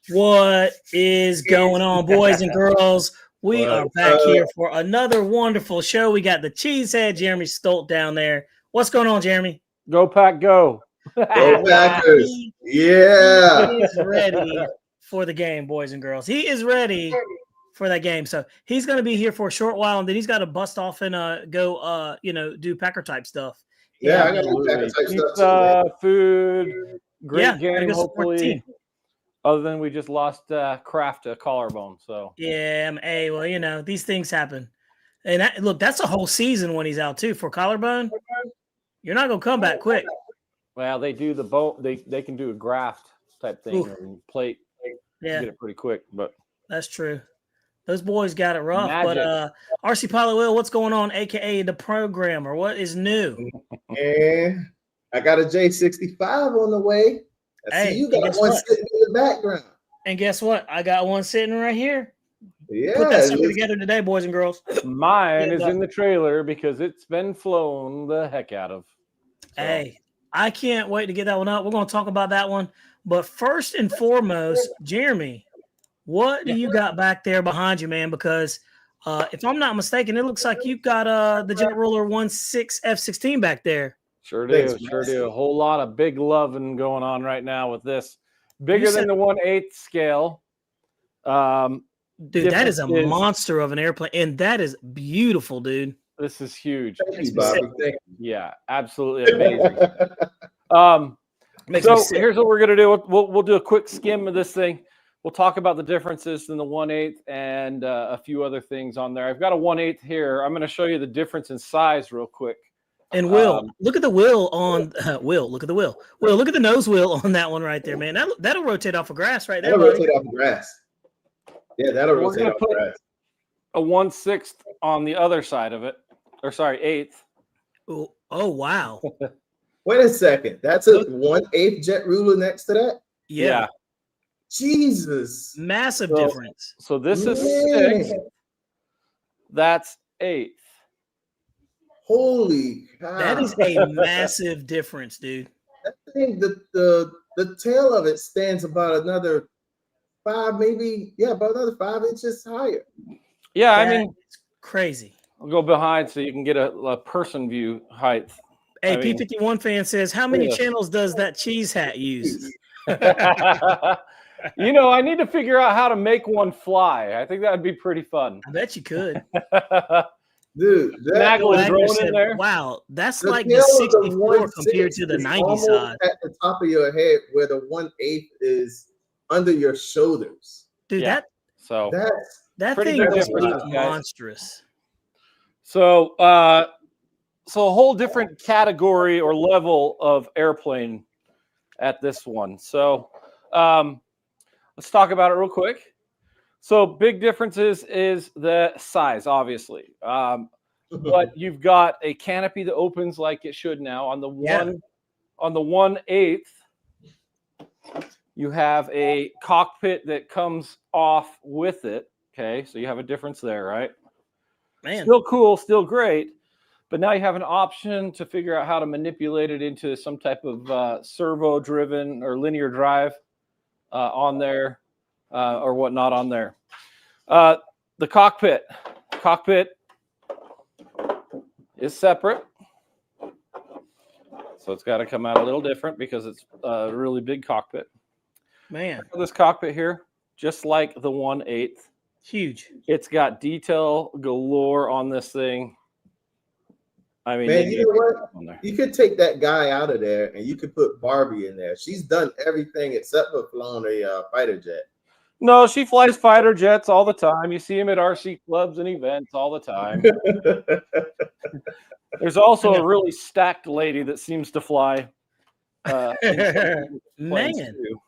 What is going on, boys and girls? We are back here for another wonderful show. We got the cheesehead Jeremy Stolt down there. What's going on, Jeremy? Go Pack, go! Go Packers! Yeah, He is ready for the game, boys and girls. He is ready for that game. So he's going to be here for a short while, and then he's got to bust off and go, do Packer type stuff. yeah, I got to Packer type stuff too. Food, great game, go support the hopefully. team. Other than we just lost Kraft a collarbone, so Yeah, hey, well, these things happen. And look, that's a whole season when he's out too for collarbone. You're not gonna come back quick. well they do the bone. They can do a graft type thing Oof. and plate. Yeah, Get it pretty quick, but that's true. Those boys got it rough. Magic. But RC Pilot Will, what's going on? AKA the programmer. What is new? And I got a J65 on the way. I Hey, see you got guess one what? sitting in the background. And guess what? I got one sitting right here. Yeah, Put that sucker together today, boys and girls. mine Yeah, is in the trailer because it's been flown the heck out of. So, Hey, I can't wait to get that one up. We're going to talk about that one. But first and foremost, Jeremy, what do you got back there behind you, man? Because if I'm not mistaken, it looks like you've got the Jet Ruler 1.6 F-16 back there. Sure do, Thanks, sure man. do. A whole lot of big loving going on right now with this. Bigger than the 1/8 scale. Dude, that is a difference is- monster of an airplane, and that is beautiful, dude. This is huge. Thank you, Bobby. Thank Yeah, absolutely amazing. you. Makes So me sick. here's what we're gonna do. We'll do a quick skim of this thing. We'll talk about the differences in the 1/8 and a few other things on there. I've got a 1/8 here. I'm gonna show you the difference in size real quick. And Will, look at the wheel on Will. Look at the wheel. Will, look at the nose wheel on that one right there, man. That'll rotate off of grass right there. That'll Buddy. rotate off the grass. Yeah, that'll We're rotate gonna off the put- grass. A 1/6 on the other side of it, or sorry, 1/8. Oh wow. Wait a second. That's a 1/8 Jet Ruler next to that? Yeah. Jesus. Massive So- difference. So this is Man. 6. That's 1/8. Holy cow. That is a massive difference, dude. That thing, the tail of it stands about another 5, maybe, about another 5 inches higher. Yeah, I That mean, is crazy. I'll go behind so you can get a person view height. Hey, I mean- P51 fan says, how many Yeah. channels does that cheese hat use? I need to figure out how to make one fly. I think that would be pretty fun. I bet you could. Dude, that Nagel and Wagner drone said, in there. wow, that's the like the tail of 64 1/6 compared to the is 90 almost side. at the top of your head, where the 1/8 is under your shoulders. Dude, Yeah. So, that Pretty thing big must be differences, guys. monstrous. so a whole different category or level of airplane at this one. So, let's talk about it real quick. So, big differences is the size, obviously. But you've got a canopy that opens like it should now. On the 1/8, you have a cockpit that comes off with it. Okay, so you have a difference there, right? Man, Still cool, still great, but now you have an option to figure out how to manipulate it into some type of servo-driven or linear drive on there or whatnot on there. The cockpit is separate, so it's got to come out a little different because it's a really big cockpit. man, This cockpit here, just like the 1/8. huge. It's got detail galore on this thing. I mean, Man, you know what? on there. You could take that guy out of there and you could put Barbie in there. She's done everything except for flown a fighter jet. No, she flies fighter jets all the time. You see him at RC clubs and events all the time. There's also a really stacked lady that seems to fly. planes Man, too.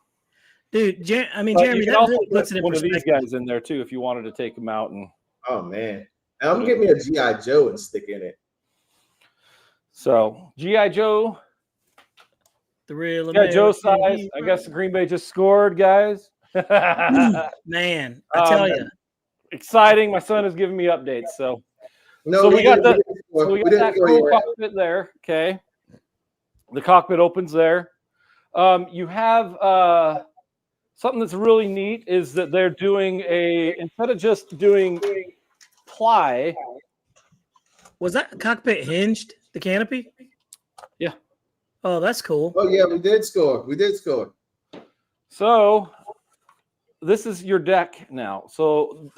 dude, But Jeremy, you can that also really puts put it in one of these perspective. guys in there too if you wanted to take them out. And Oh man. And I'm gonna get me a G.I. Joe and stick in it. so G.I. Joe, The real G.I. Joe American size. hero. I guess Green Bay just scored, guys. Man, I tell you, Exciting. My son is giving me updates. So No, So we he got didn't score. So we got didn't that score cool yet. cockpit there. Okay. The cockpit opens there. You have something that's really neat is that they're doing instead of just doing ply. Was that cockpit hinged? The canopy? Yeah. Oh, that's cool. Oh yeah, we did score. We did score. So this is your deck now. So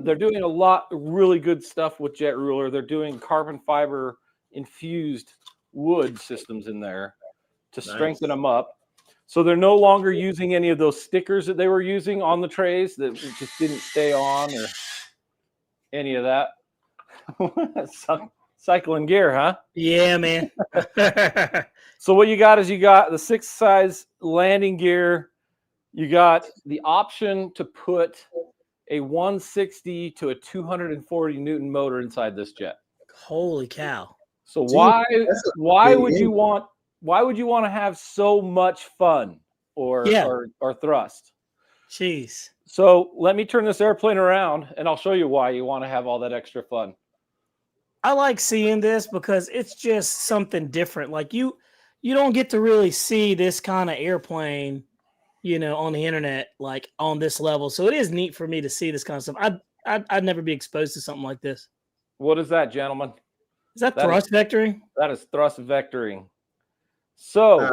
they're doing a lot of really good stuff with Jet Ruler. They're doing carbon fiber infused wood systems in there to strengthen them up. So they're no longer using any of those stickers that they were using on the trays that just didn't stay on or any of that. Cycling gear, huh? Yeah, man. So what you got is you got the 6 size landing gear. You got the option to put a 160 to a 240 Newton motor inside this jet. Holy cow. So Dude, why would you want to have so much fun or thrust? Jeez. So let me turn this airplane around and I'll show you why you want to have all that extra fun. I like seeing this because it's just something different. Like you don't get to really see this kind of airplane, on the internet, like on this level. So it is neat for me to see this kind of stuff. I'd never be exposed to something like this. What is that, gentlemen? Is that thrust vectoring? That is thrust vectoring. So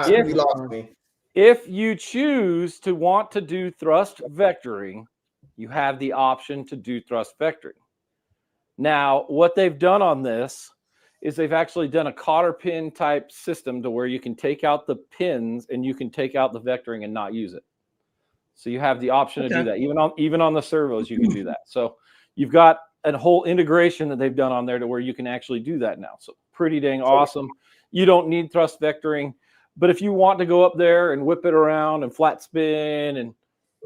you lost me. If you choose to want to do thrust vectoring, you have the option to do thrust vectoring. Now, what they've done on this is they've actually done a cotter pin type system to where you can take out the pins and you can take out the vectoring and not use it. So you have the option to do that. Even on the servos, you can do that. So you've got a whole integration that they've done on there to where you can actually do that now. So pretty dang awesome. You don't need thrust vectoring, but if you want to go up there and whip it around and flat spin and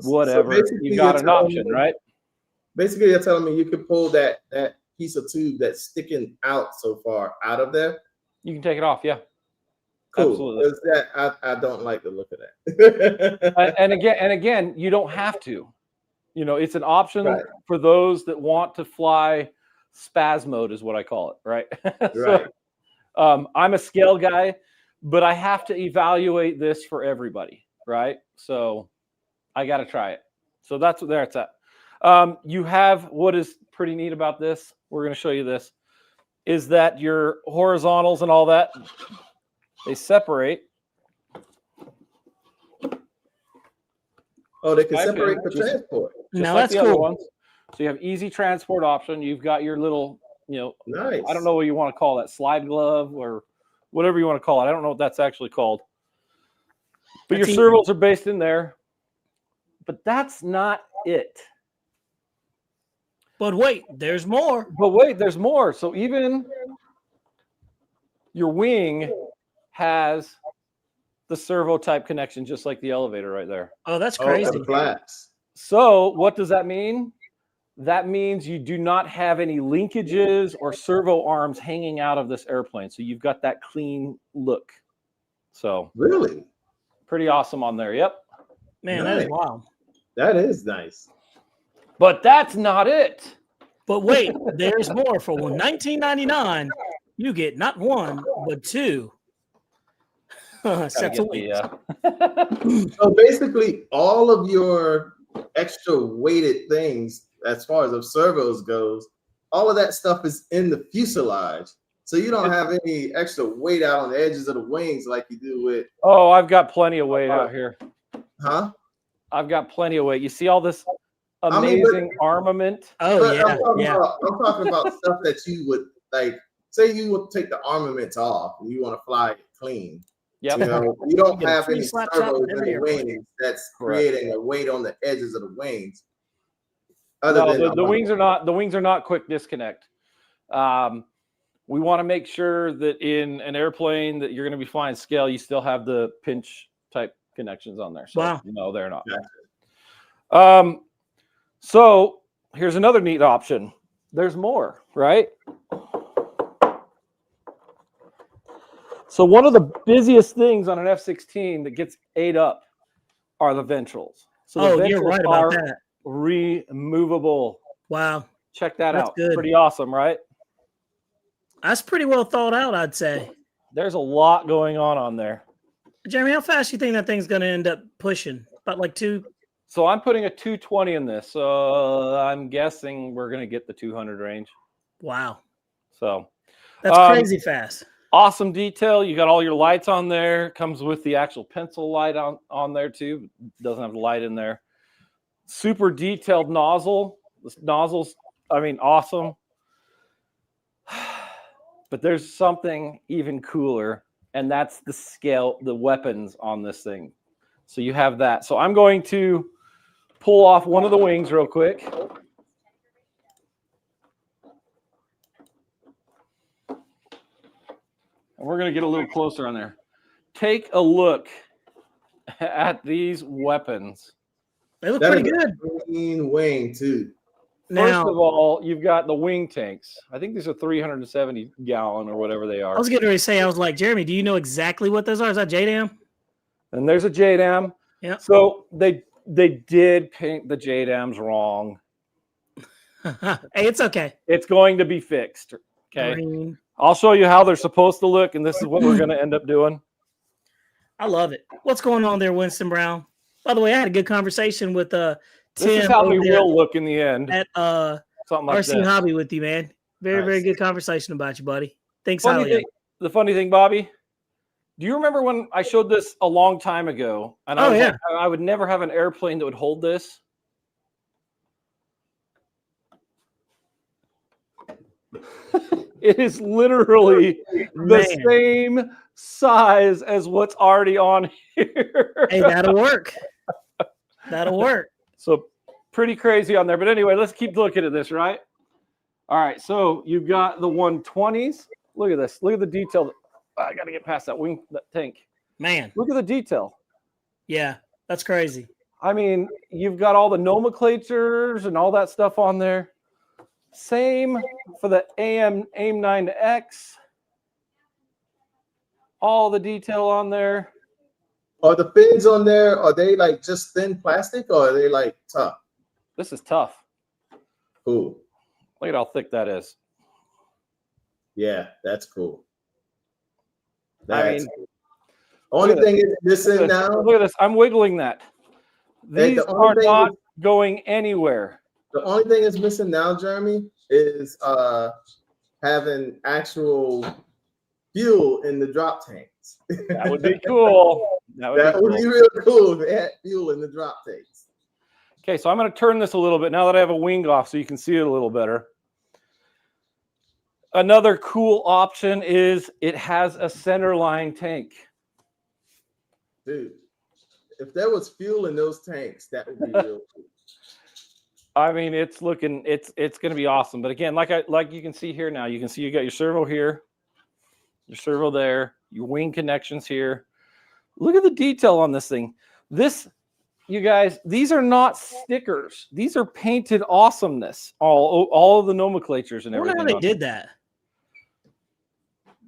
whatever, you've got an option, right? Basically, you're telling me you could pull that piece of tube that's sticking out so far out of there. You can take it off, yeah. Cool. Absolutely. I don't like the look of that. and again, you don't have to. It's an option for those that want to fly spaz mode, is what I call it, right? Right. I'm a scale guy, but I have to evaluate this for everybody, right? So I got to try it. So that's what there it's at. You have what is pretty neat about this. We're going to show you this is that your horizontals and all that, they separate. Oh, they can separate for transport. Now that's cool. So you have easy transport option. You've got your little, nice. I don't know what you want to call that, slide glove or whatever you want to call it. I don't know what that's actually called. But your servos are based in there. But that's not it. But wait, there's more. So even your wing has the servo type connection, just like the elevator right there. Oh, that's crazy. So what does that mean? That means you do not have any linkages or servo arms hanging out of this airplane. So you've got that clean look. So really pretty awesome on there. Yep. Man, that is wild. That is nice. But that's not it. But wait, there's more. For $19.99, you get not one, but two sets of wings. So basically, all of your extra weighted things, as far as the servos goes, all of that stuff is in the fuselage. So you don't have any extra weight out on the edges of the wings like you do with. Oh, I've got plenty of weight out here. Huh? I've got plenty of weight. You see all this amazing armament? Oh, yeah. I'm talking about stuff that you would like. Say you would take the armaments off and you want to fly it clean. Yep. You don't have any servos in the wings that's creating a weight on the edges of the wings. The wings are not quick disconnect. We want to make sure that in an airplane that you're going to be flying scale, you still have the pinch type connections on there. So wow. No, they're not. So here's another neat option. There's more, right? So one of the busiest things on an F-16 that gets ate up are the ventrals. So the ventrals you're right about that. Removable. Wow. Check that out. Good. Pretty awesome, right? That's pretty well thought out, I'd say. There's a lot going on there. Jeremy, how fast do you think that thing's going to end up pushing? About like 2? So I'm putting a 220 in this. So I'm guessing we're going to get the 200 range. Wow. So that's crazy fast. Awesome detail. You got all your lights on there. Comes with the actual pencil light on there too. Doesn't have the light in there. Super detailed nozzle. This nozzle's, I mean, awesome. But there's something even cooler, and that's the scale, the weapons on this thing. So you have that. So I'm going to pull off one of the wings real quick. And we're going to get a little closer on there. Take a look at these weapons. They look pretty good. Green wing too. First of all, you've got the wing tanks. I think these are 370 gallon or whatever they are. I was getting ready to say, I was like, Jeremy, do you know exactly what those are? Is that JDAM? And there's a JDAM. Yeah. So they did paint the JDAMs wrong. Hey, it's okay. It's going to be fixed. Okay. Green. I'll show you how they're supposed to look, and this is what we're going to end up doing. I love it. What's going on there, Winston Brown? By the way, I had a good conversation with Tim. This is how we will look in the end. At something like RC that. Hobby with you, man. Very, very good conversation about you, buddy. Thanks, highly. The funny thing, Bobby, do you remember when I showed this a long time ago? And I would never have an airplane that would hold this. It is literally the same size as what's already on here. Hey, that'll work. That'll work. So pretty crazy on there. But anyway, let's keep looking at this, right? All right. So you've got the 120s. Look at this. Look at the detail. I got to get past that tank. Man. Look at the detail. Yeah, that's crazy. I mean, you've got all the nomenclatures and all that stuff on there. Same for the AIM-9X. All the detail on there. Are the fins on there, are they like just thin plastic or are they like tough? This is tough. Cool. Look at how thick that is. Yeah, that's cool. I mean, only thing is missing now. Look at this. I'm wiggling that. These are not going anywhere. The only thing that's missing now, Jeremy, is having actual fuel in the drop tanks. That would be cool. That would be real cool if they had fuel in the drop tanks. Okay, so I'm going to turn this a little bit now that I have a wing off so you can see it a little better. Another cool option is it has a centerline tank. Dude, if there was fuel in those tanks, that would be real cool. I mean, it's going to be awesome. But again, like you can see here now, you can see you got your servo here, your servo there, your wing connections here. Look at the detail on this thing. This, you guys, these are not stickers. These are painted awesomeness. All of the nomenclatures and everything. I wonder how they did that.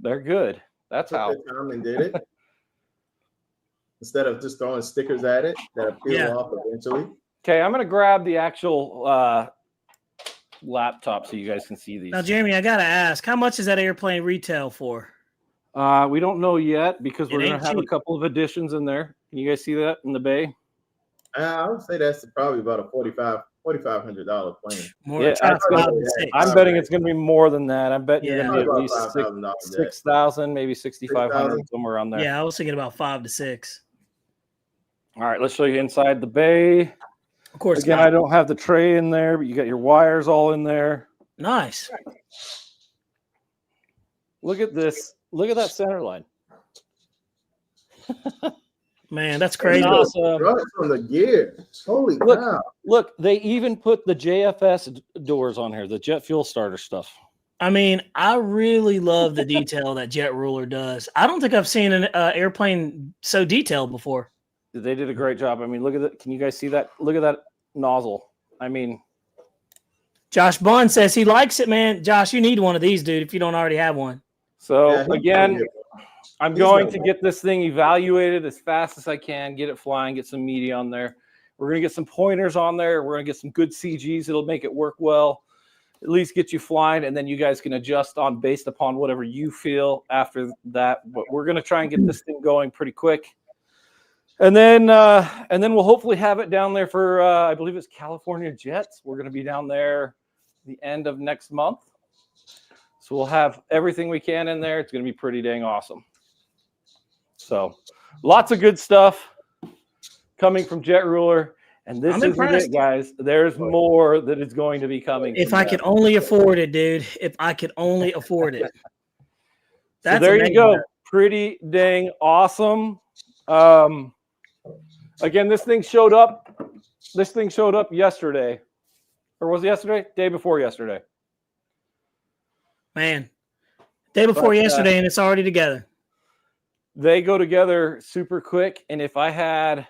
They're good. That's how. And did it instead of just throwing stickers at it that peel off eventually. Okay, I'm going to grab the actual laptop so you guys can see these. Now, Jeremy, I got to ask, how much is that airplane retail for? We don't know yet because we're going to have a couple of additions in there. Can you guys see that in the bay? I would say that's probably about a $4,500 plane. I'm betting it's going to be more than that. I bet you're going to be at least 6,000, maybe 6,500, somewhere around there. Yeah, I was thinking about 5 to 6. All right, let's show you inside the bay. Of course. Again, I don't have the tray in there, but you got your wires all in there. Nice. Look at this. Look at that center line. Man, that's crazy. Awesome. Right from the gear. Holy cow. Look, they even put the JFS doors on here, the jet fuel starter stuff. I mean, I really love the detail that Jet Ruler does. I don't think I've seen an airplane so detailed before. They did a great job. I mean, look at that. Can you guys see that? Look at that nozzle. I mean, Josh Bond says he likes it, man. Josh, you need one of these, dude, if you don't already have one. So again, I'm going to get this thing evaluated as fast as I can, get it flying, get some media on there. We're going to get some pointers on there. We're going to get some good CGs. It'll make it work well. at least get you flying, and then you guys can adjust on based upon whatever you feel after that. But we're going to try and get this thing going pretty quick. And then we'll hopefully have it down there for, I believe it's California Jets. We're going to be down there the end of next month. So we'll have everything we can in there. It's going to be pretty dang awesome. So lots of good stuff coming from Jet Ruler. And this isn't it, guys. There's more that is going to be coming. If I could only afford it, dude. If I could only afford it. So there you go. Pretty dang awesome. Again, this thing showed up. This thing showed up yesterday. Or was it yesterday? Day before yesterday. Man. Day before yesterday, and it's already together. They go together super quick. And if I had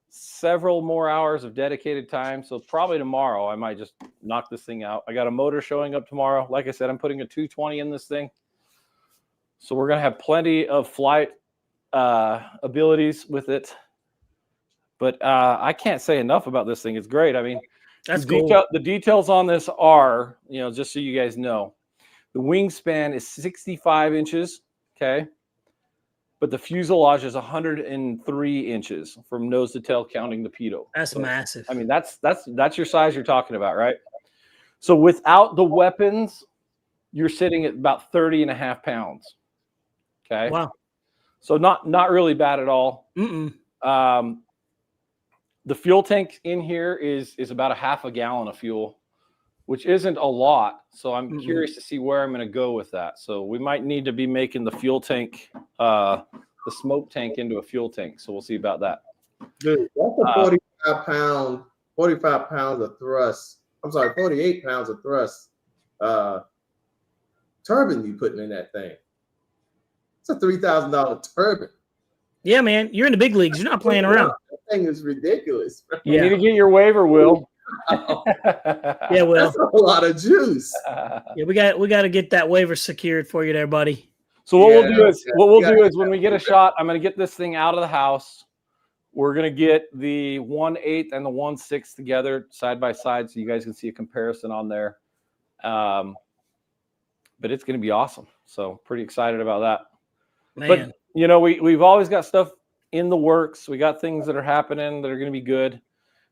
several more hours of dedicated time, so probably tomorrow, I might just knock this thing out. I got a motor showing up tomorrow. Like I said, I'm putting a 220 in this thing. So we're going to have plenty of flight abilities with it. But I can't say enough about this thing. It's great. I mean, that's cool. The details on this are, just so you guys know, the wingspan is 65 inches. Okay. But the fuselage is 103 inches from nose to tail, counting the pitot. That's massive. I mean, that's your size you're talking about, right? So without the weapons, you're sitting at about 30 and a half pounds. Okay. Wow. So not really bad at all. Mm-mm. The fuel tank in here is about a half a gallon of fuel, which isn't a lot. So I'm curious to see where I'm going to go with that. So we might need to be making the fuel tank, the smoke tank into a fuel tank. So we'll see about that. Dude, that's a 45 pounds of thrust. I'm sorry, 48 pounds of thrust turbine you putting in that thing. It's a $3,000 turbine. Yeah, man. You're in the big leagues. You're not playing around. That thing is ridiculous. You need to get your waiver, Will. Yeah, Will. That's a lot of juice. Yeah, we got to get that waiver secured for you there, buddy. So what we'll do is when we get a shot, I'm going to get this thing out of the house. We're going to get the 1/8 and the 1/6 together side by side so you guys can see a comparison on there. But it's going to be awesome. So pretty excited about that. Man. But, we've always got stuff in the works. We got things that are happening that are going to be good.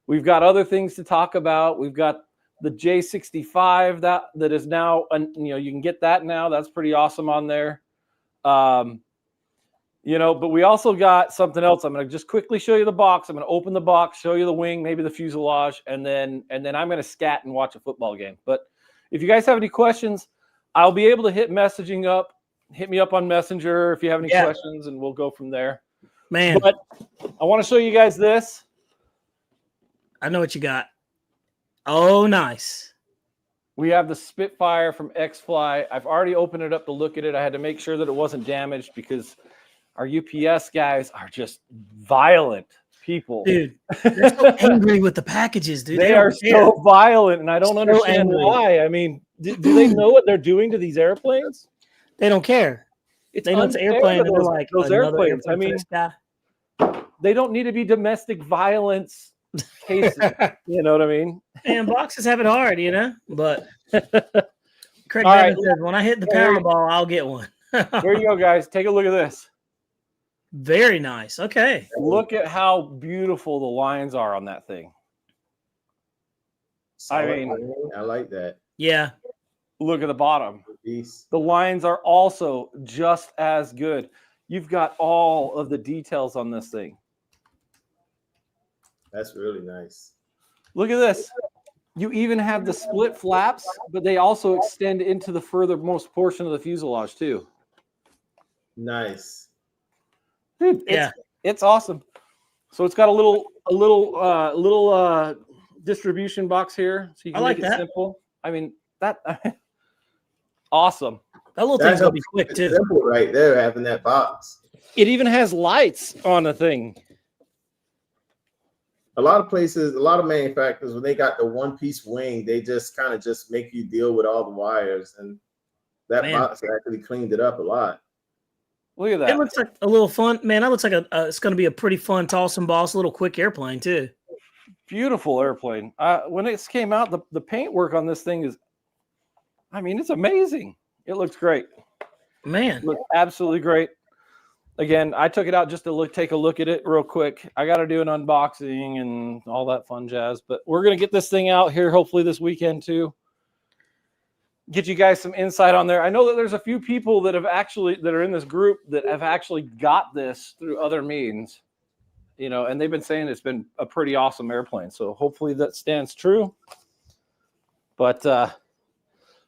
We've got other things to talk about. We've got the J65 that is now, you can get that now. That's pretty awesome on there. But we also got something else. I'm going to just quickly show you the box. I'm going to open the box, show you the wing, maybe the fuselage, and then I'm going to scat and watch a football game. But if you guys have any questions, I'll be able to hit messaging up. Hit me up on Messenger if you have any questions, and we'll go from there. Man. But I want to show you guys this. I know what you got. Oh, nice. We have the Spitfire from X-Fly. I've already opened it up to look at it. I had to make sure that it wasn't damaged because our UPS guys are just violent people. Dude, they're so angry with the packages, dude. They are so violent, and I don't understand why. I mean, do they know what they're doing to these airplanes? They don't care. They know it's an airplane, and they're like, those airplanes. I mean, they don't need to be domestic violence cases. You know what I mean? And boxes have it hard, but Craig All Evans says, when I hit the Powerball, I'll get one. There you go, guys. Take a look at this. Very nice. Okay. Look at how beautiful the lines are on that thing. I like that. Yeah. Look at the bottom. Peace. The lines are also just as good. You've got all of the details on this thing. That's really nice. Look at this. You even have the split flaps, but they also extend into the furthermost portion of the fuselage too. Nice. Dude, it's awesome. So it's got a little distribution box here, so you can make it simple. I mean, awesome. That little thing's gonna be quick too. Simple right there, having that box. It even has lights on the thing. A lot of places, a lot of manufacturers, when they got the one-piece wing, they just kind of just make you deal with all the wires, and that box actually cleaned it up a lot. Look at that. It looks like a little fun, man. That looks like it's going to be a pretty fun, tossing boss, little quick airplane too. Beautiful airplane. When it came out, the paint work on this thing is I mean, it's amazing. It looks great. Man. It looks absolutely great. Again, I took it out just to take a look at it real quick. I got to do an unboxing and all that fun jazz, but we're going to get this thing out here hopefully this weekend too. Get you guys some insight on there. I know that there's a few people that are in this group that have actually got this through other means, and they've been saying it's been a pretty awesome airplane. So hopefully that stands true. But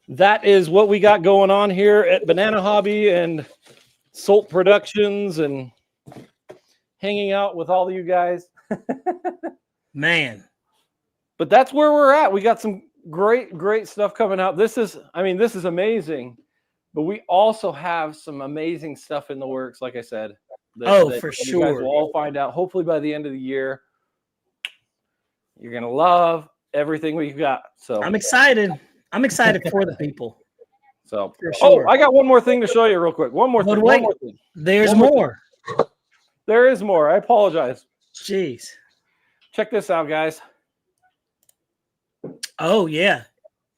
that is what we got going on here at Banana Hobby and Salt Productions and hanging out with all of you guys. Man. But that's where we're at. We got some great stuff coming out. This is amazing. But we also have some amazing stuff in the works, like I said. For you sure. guys will all find out. Hopefully by the end of the year, you're going to love everything we've got. So I'm excited. I'm excited for the people. So, For sure. I got one more thing to show you real quick. One more thing. There's more. There is more. I apologize. Jeez. Check this out, guys. Oh, yeah.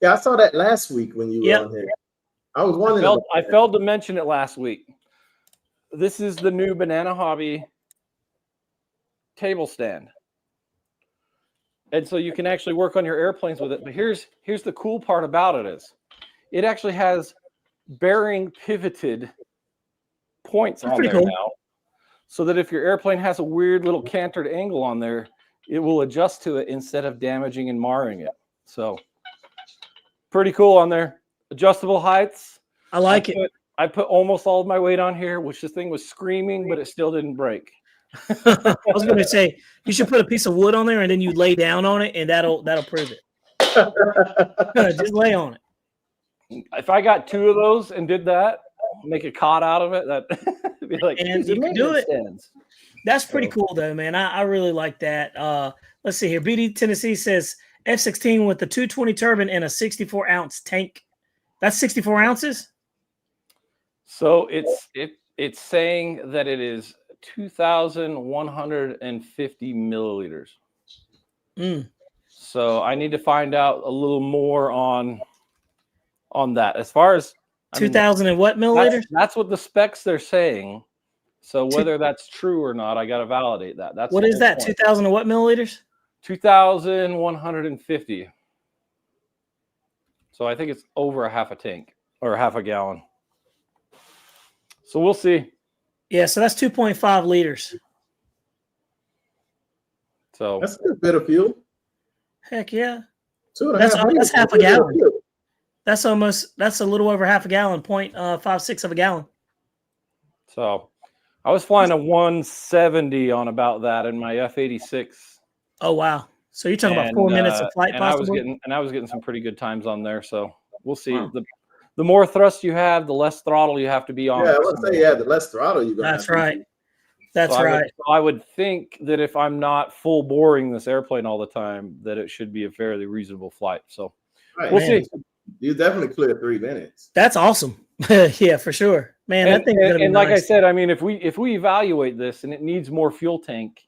Yeah, I saw that last week when you were on here. I was wondering. I failed to mention it last week. This is the new Banana Hobby table stand. And so you can actually work on your airplanes with it. But here's the cool part about it is it actually has bearing pivoted points on there now. So that if your airplane has a weird little cantered angle on there, it will adjust to it instead of damaging and marring it. So pretty cool on there. Adjustable heights. I like it. I put almost all of my weight on here, which this thing was screaming, but it still didn't break. I was going to say you should put a piece of wood on there and then you lay down on it, and that'll prove it. Just lay on it. If I got two of those and did that, make a cot out of it, that'd be like, and you can do it. Stands. That's pretty cool, though, man. I really like that. Let's see here. BD Tennessee says F-16 with the 220 turbine and a 64-ounce tank. That's 64 ounces. So it's saying that it is 2,150 milliliters. So I need to find out a little more on that. As far as 2,000 and what milliliters? That's what the specs they're saying. So whether that's true or not, I got to validate that. That's what is that? 2,000 and what milliliters? 2,150. So I think it's over a half a tank or half a gallon. So we'll see. Yeah, so that's 2.5 liters. So that's a good bit of fuel. Heck yeah. That's half a gallon. That's a little over half a gallon, 0.56 of a gallon. So I was flying a 170 on about that in my F-86. Oh, wow. So you're talking about 4 minutes of flight possibly? I was getting some pretty good times on there. So we'll see. Wow. The more thrust you have, the less throttle you have to be on. Yeah, I would say, the less throttle you got. That's right. That's right. I would think that if I'm not full boring this airplane all the time, that it should be a fairly reasonable flight. So we'll see. You definitely clear 3 minutes. That's awesome. Yeah, for sure, man. That thing is gonna be nice. Like I said, I mean, if we evaluate this and it needs more fuel tank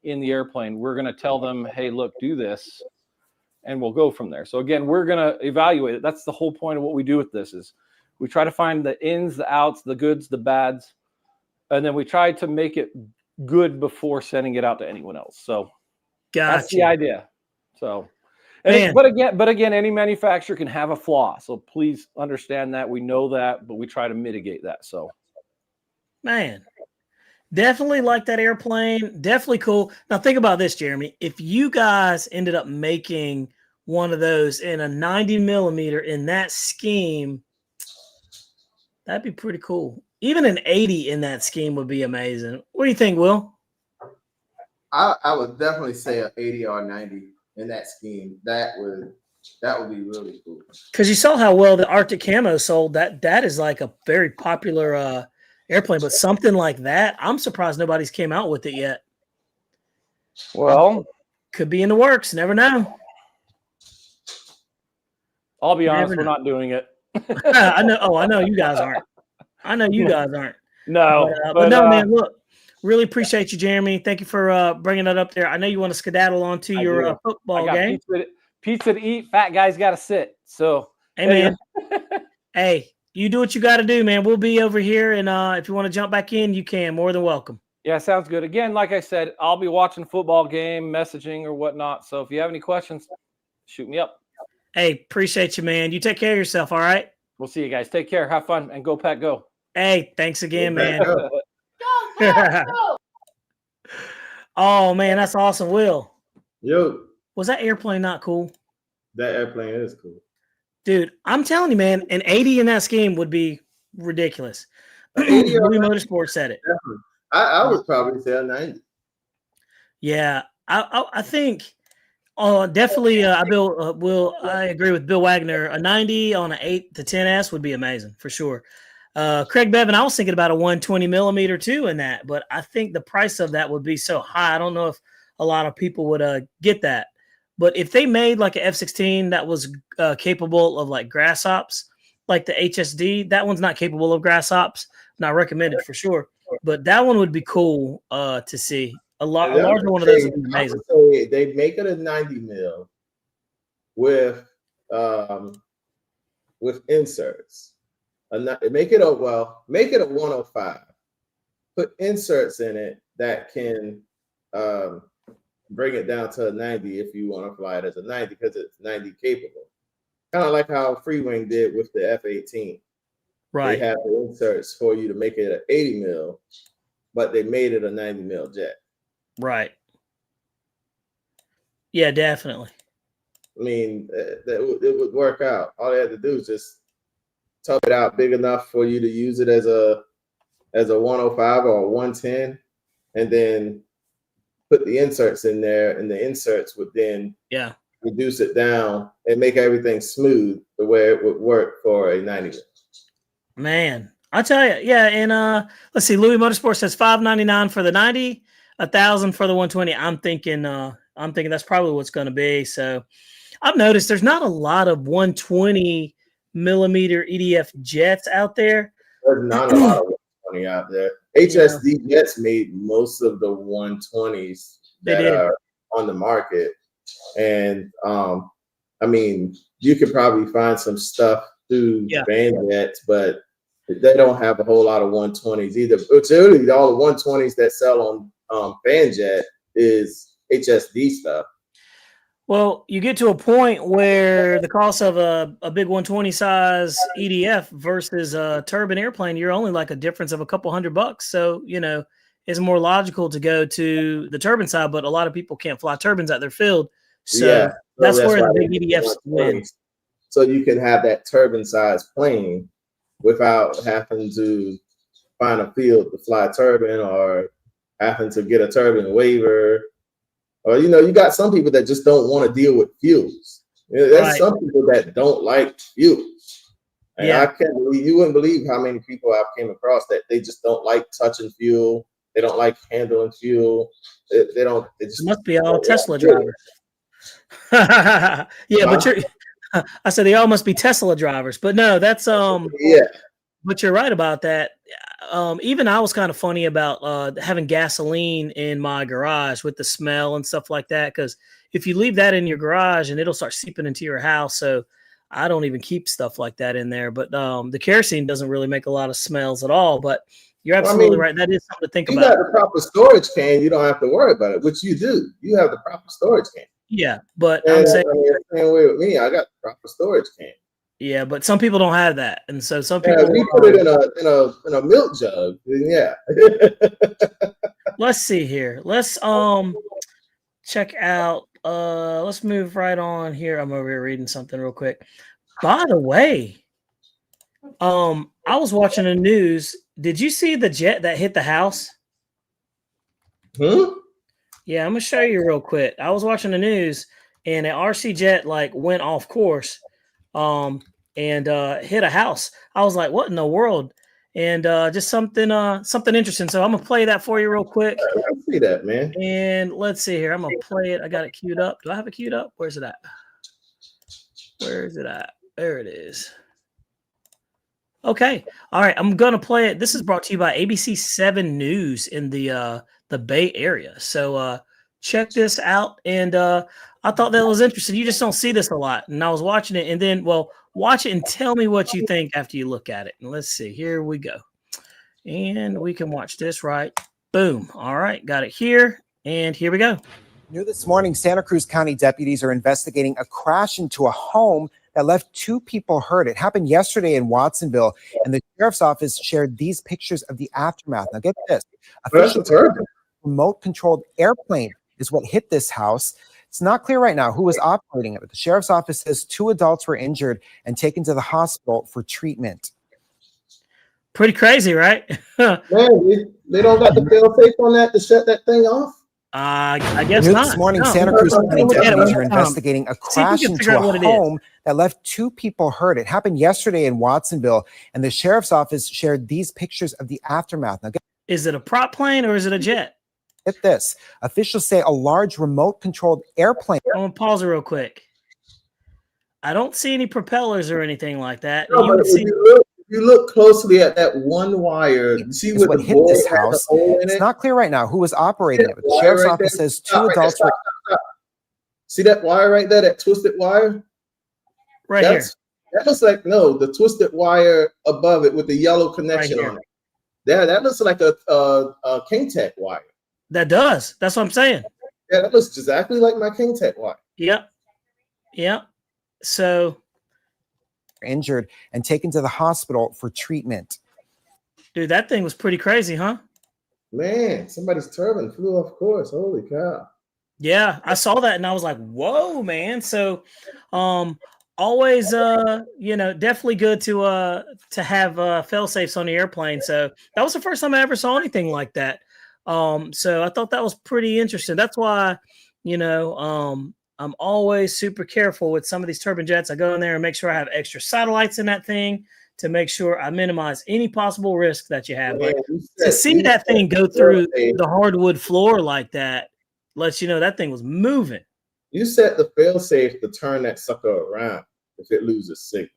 in the airplane, we're going to tell them, hey, look, do this, and we'll go from there. So again, we're going to evaluate it. That's the whole point of what we do with this is we try to find the ins, the outs, the goods, the bads, and then we try to make it good before sending it out to anyone else. So that's the idea. So. But again, any manufacturer can have a flaw. So please understand that. We know that, but we try to mitigate that. So, man, definitely like that airplane. Definitely cool. Now think about this, Jeremy. If you guys ended up making one of those in a 90 millimeter in that scheme, that'd be pretty cool. Even an 80 in that scheme would be amazing. What do you think, Will? I would definitely say an 80 or 90. In that scheme, that would be really cool. Because you saw how well the Arctic Camo sold. That is like a very popular airplane, but something like that, I'm surprised nobody's came out with it yet. Well, could be in the works. Never know. I'll be honest, we're not doing it. I know. Oh, I know you guys aren't. No, but no, man. Look. Really appreciate you, Jeremy. Thank you for bringing that up there. I know you want to skedaddle on to your football game. Pizza to eat. Fat guys got to sit. So Hey, man. Hey, you do what you got to do, man. We'll be over here, and if you want to jump back in, you can. More than welcome. Yeah, sounds good. Again, like I said, I'll be watching football game, messaging or whatnot. So if you have any questions, shoot me up. Hey, appreciate you, man. You take care of yourself, all right? We'll see you guys. Take care. Have fun, and go Pack Go. Hey, thanks again, man. Go. Oh, man, that's awesome, Will. Yo, Was that airplane not cool? that airplane is cool. Dude, I'm telling you, man, an 80 in that scheme would be ridiculous. 80 or Louis Motorsports said it. Definitely. I would probably say a 90. Yeah, I think definitely I agree with Bill Wagner. A 90 on an 8 to 10S would be amazing for sure. Craig Bevan, I was thinking about a 120 millimeter too in that, but I think the price of that would be so high. I don't know if a lot of people would get that. But if they made like an F-16 that was capable of like grass hops, like the HSD, that one's not capable of grass hops. Not recommended for sure. But that one would be cool to see. A larger one of those would be amazing. They make it a 90 mil with inserts. Make it a 105. Put inserts in it that can bring it down to a 90 if you want to fly it as a 90 because it's 90 capable. Kind of like how Freewing did with the F-18. Right. They have the inserts for you to make it an 80 mil, but they made it a 90 mil jet. Right. Yeah, definitely. I mean, it would work out. All they had to do is just tub it out big enough for you to use it as a 105 or a 110, and then put the inserts in there, and the inserts would then reduce it down and make everything smooth the way it would work for a 90 mil. Man, I tell you, yeah. And let's see, Louis Motorsports says $599 for the 90, $1,000 for the 120. I'm thinking that's probably what's going to be. So I've noticed there's not a lot of 120 millimeter EDF jets out there. There's not a lot of 120 out there. HSD jets made most of the 120s that are on the market, and I mean, you could probably find some stuff through van jets, but they don't have a whole lot of 120s either. Literally, all the 120s that sell on fan jet is HSD stuff. Well, you get to a point where the cost of a big 120 size EDF versus a turbine airplane, you're only like a difference of a couple $100. So, it's more logical to go to the turbine side, but a lot of people can't fly turbines at their field. So that's where the big EDFs win. So you can have that turbine size plane without having to find a field to fly a turbine or having to get a turbine waiver. Or, you got some people that just don't want to deal with fuels. There's some people that don't like fuels. And I can't believe, you wouldn't believe how many people I've came across that they just don't like touching fuel. They don't like handling fuel. It must be all Tesla drivers. But I said they all must be Tesla drivers. But no, that's But you're right about that. Even I was kind of funny about having gasoline in my garage with the smell and stuff like that. Because if you leave that in your garage and it'll start seeping into your house. So I don't even keep stuff like that in there. But the kerosene doesn't really make a lot of smells at all. But you're absolutely right. That is something to think about. You got the proper storage can. You don't have to worry about it, which you do. You have the proper storage can. Yeah, but I'm saying same way with me. I got the proper storage can. Yeah, but some people don't have that, and so some people. We put it in a milk jug. Yeah. Let's see here. Let's check out. Let's move right on here. I'm over here reading something real quick. By the way, I was watching the news. Did you see the jet that hit the house? Yeah, I'm gonna show you real quick. I was watching the news, and an RC jet went off course, and hit a house. I was like, "What in the world?" And just something interesting. So I'm gonna play that for you real quick. I see that, man. And let's see here. I'm gonna play it. I got it queued up. Do I have it queued up? Where's it at? Where is it at? There it is. Okay. All right. I'm gonna play it. This is brought to you by ABC 7 News in the Bay Area. So check this out. And I thought that was interesting. You just don't see this a lot. And I was watching it, and then, well, watch it and tell me what you think after you look at it. And let's see. Here we go. And we can watch this right. Boom. All right. Got it here. And here we go. New this morning, Santa Cruz County deputies are investigating a crash into a home that left 2 people hurt. It happened yesterday in Watsonville, and the sheriff's office shared these pictures of the aftermath. Now get this. Officials remote-controlled airplane is what hit this house. It's not clear right now who was operating it, but the sheriff's office says 2 adults were injured and taken to the hospital for treatment. Pretty crazy, right? Man, they don't got the fail safe on that to shut that thing off. I guess New not. this morning, No. Santa Cruz County Look at it deputies one are more time. investigating a crash can into figure out a what it is. home that left 2 people hurt. It happened yesterday in Watsonville, and the sheriff's office shared these pictures of the aftermath. Now Is it a prop plane or is it a jet? get this. Officials say a large remote-controlled airplane. I'm gonna pause it real quick. I don't see any propellers or anything like that. No, You but would if see, you look closely at that one wire, you see is what what the hit board this has a house. hole in It's it? not clear right now who was operating it, but the Wire sheriff's right office there. says 2 Stop right there, adults were. stop. See that wire right there, that twisted wire? right here. That looks like, no, the twisted wire above it with the yellow connection here. on it. Yeah, that looks like a King Tech wire. That does. That's what I'm saying. Yeah, that looks exactly like my King Tech wire. Yep. Yep. So, Injured and taken to the hospital for treatment. dude, that thing was pretty crazy, huh? Man, somebody's turbine flew off course. Holy cow. Yeah, I saw that and I was like, whoa, man. So always definitely good to have fail safes on the airplane. So that was the first time I ever saw anything like that. So I thought that was pretty interesting. That's why, I'm always super careful with some of these turbine jets. I go in there and make sure I have extra satellites in that thing to make sure I minimize any possible risk that you have. Like to see that thing go through the hardwood floor like that lets you know that thing was moving. You set the fail safe to turn that sucker around if it loses signal.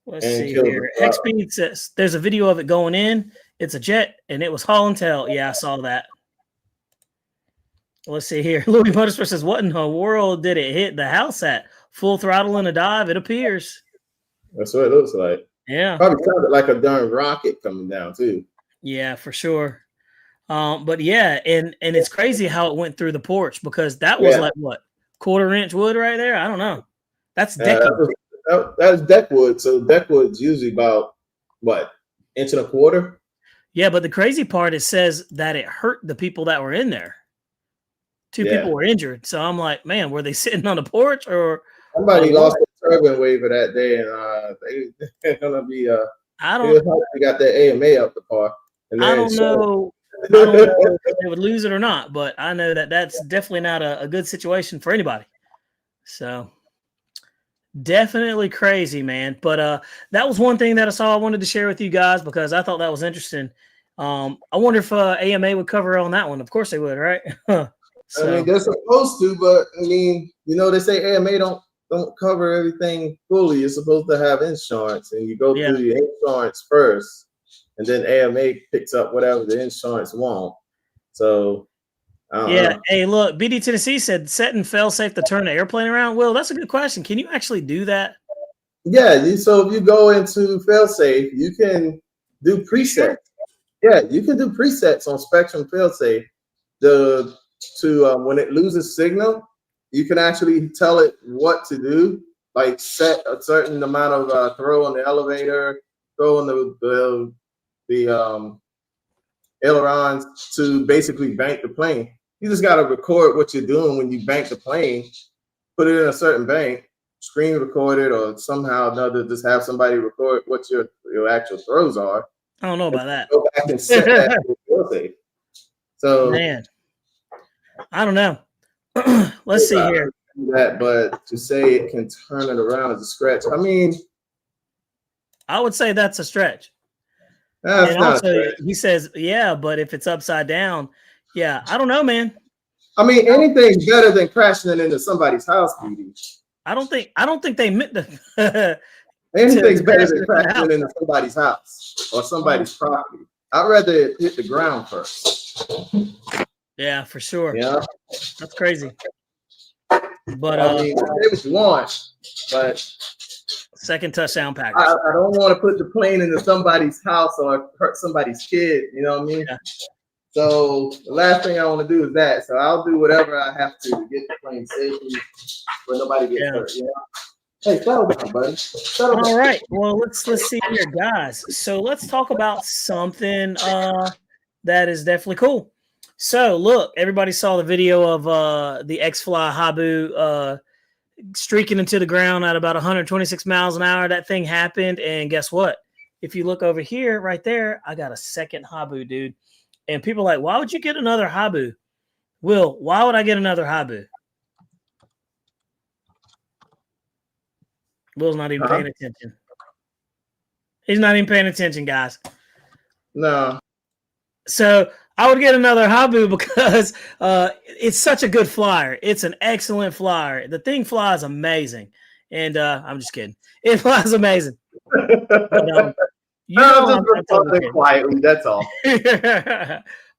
Let's And see kill the here. pilot. Xspeed says there's a video of it going in. It's a jet and it was haul and tail. Yeah, I saw that. Let's see here. Louis Motorsport says, what in the world did it hit the house at? Full throttle in a dive, it appears. That's what it looks like. Yeah. Probably sounded like a darn rocket coming down too. Yeah, for sure. But yeah, and it's crazy how it went through the porch because that was like what, 1/4 inch wood right there? I don't know. That's decking. That was deck wood. So deck wood's usually about what, 1.25 inches? Yeah, but the crazy part is says that it hurt the people that were in there. 2 people were injured. So I'm like, man, were they sitting on the porch or somebody lost a turbine waiver that day, and they're gonna be I don't they got that AMA up the par. And I don't know. I don't know if they would lose it or not, but I know that that's definitely not a good situation for anybody. So definitely crazy, man. But that was one thing that I saw I wanted to share with you guys because I thought that was interesting. I wonder if AMA would cover on that one. Of course they would, right? I mean, they're supposed to, but I mean, they say AMA don't cover everything fully. You're supposed to have insurance, and you go through your insurance first, and then AMA picks up whatever the insurance won't. So, Hey, look, BD Tennessee said set and fail safe to turn the airplane around. Will, that's a good question. Can you actually do that? Yeah. So if you go into fail safe, you can do presets. Yeah, you can do presets on Spectrum fail safe. When it loses signal, you can actually tell it what to do, like set a certain amount of throw on the elevator, throw on the ailerons to basically bank the plane. You just got to record what you're doing when you bank the plane, put it in a certain bank, screen record it, or somehow or another just have somebody record what your actual throws are. I don't know about that. Go back and set that to fail safe. So, man, I don't know. Let's see here. That, but to say it can turn it around is a stretch. I mean, I would say that's a stretch. That's and not also, he says, yeah, but if it's upside down, yeah, I don't know, man. I mean, anything's better than crashing into somebody's house, BD. I don't think they meant to. Anything's better than crashing into somebody's house or somebody's property. I'd rather it hit the ground first. Yeah, for sure. Yeah, That's crazy. But I mean, say what you want, but second touchdown I Packers. don't want to put the plane into somebody's house or hurt somebody's kid. You know what I mean? Yeah. So the last thing I want to do is that. So I'll do whatever I have to get the plane safely where nobody gets hurt. You know? Hey, settle down, buddy. Settle down. All right. Well, let's see here, guys. So let's talk about something that is definitely cool. So look, everybody saw the video of the X-Fly Habu streaking into the ground at about 126 miles an hour. That thing happened, and guess what? If you look over here, right there, I got a second Habu, dude. And people are like, why would you get another Habu? Will, why would I get another Habu? Will's not even paying attention. He's not even paying attention, guys. No. So I would get another Habu because it's such a good flyer. It's an excellent flyer. The thing flies amazing. And I'm just kidding. It flies amazing. But, you know, I'm totally quietly. That's all.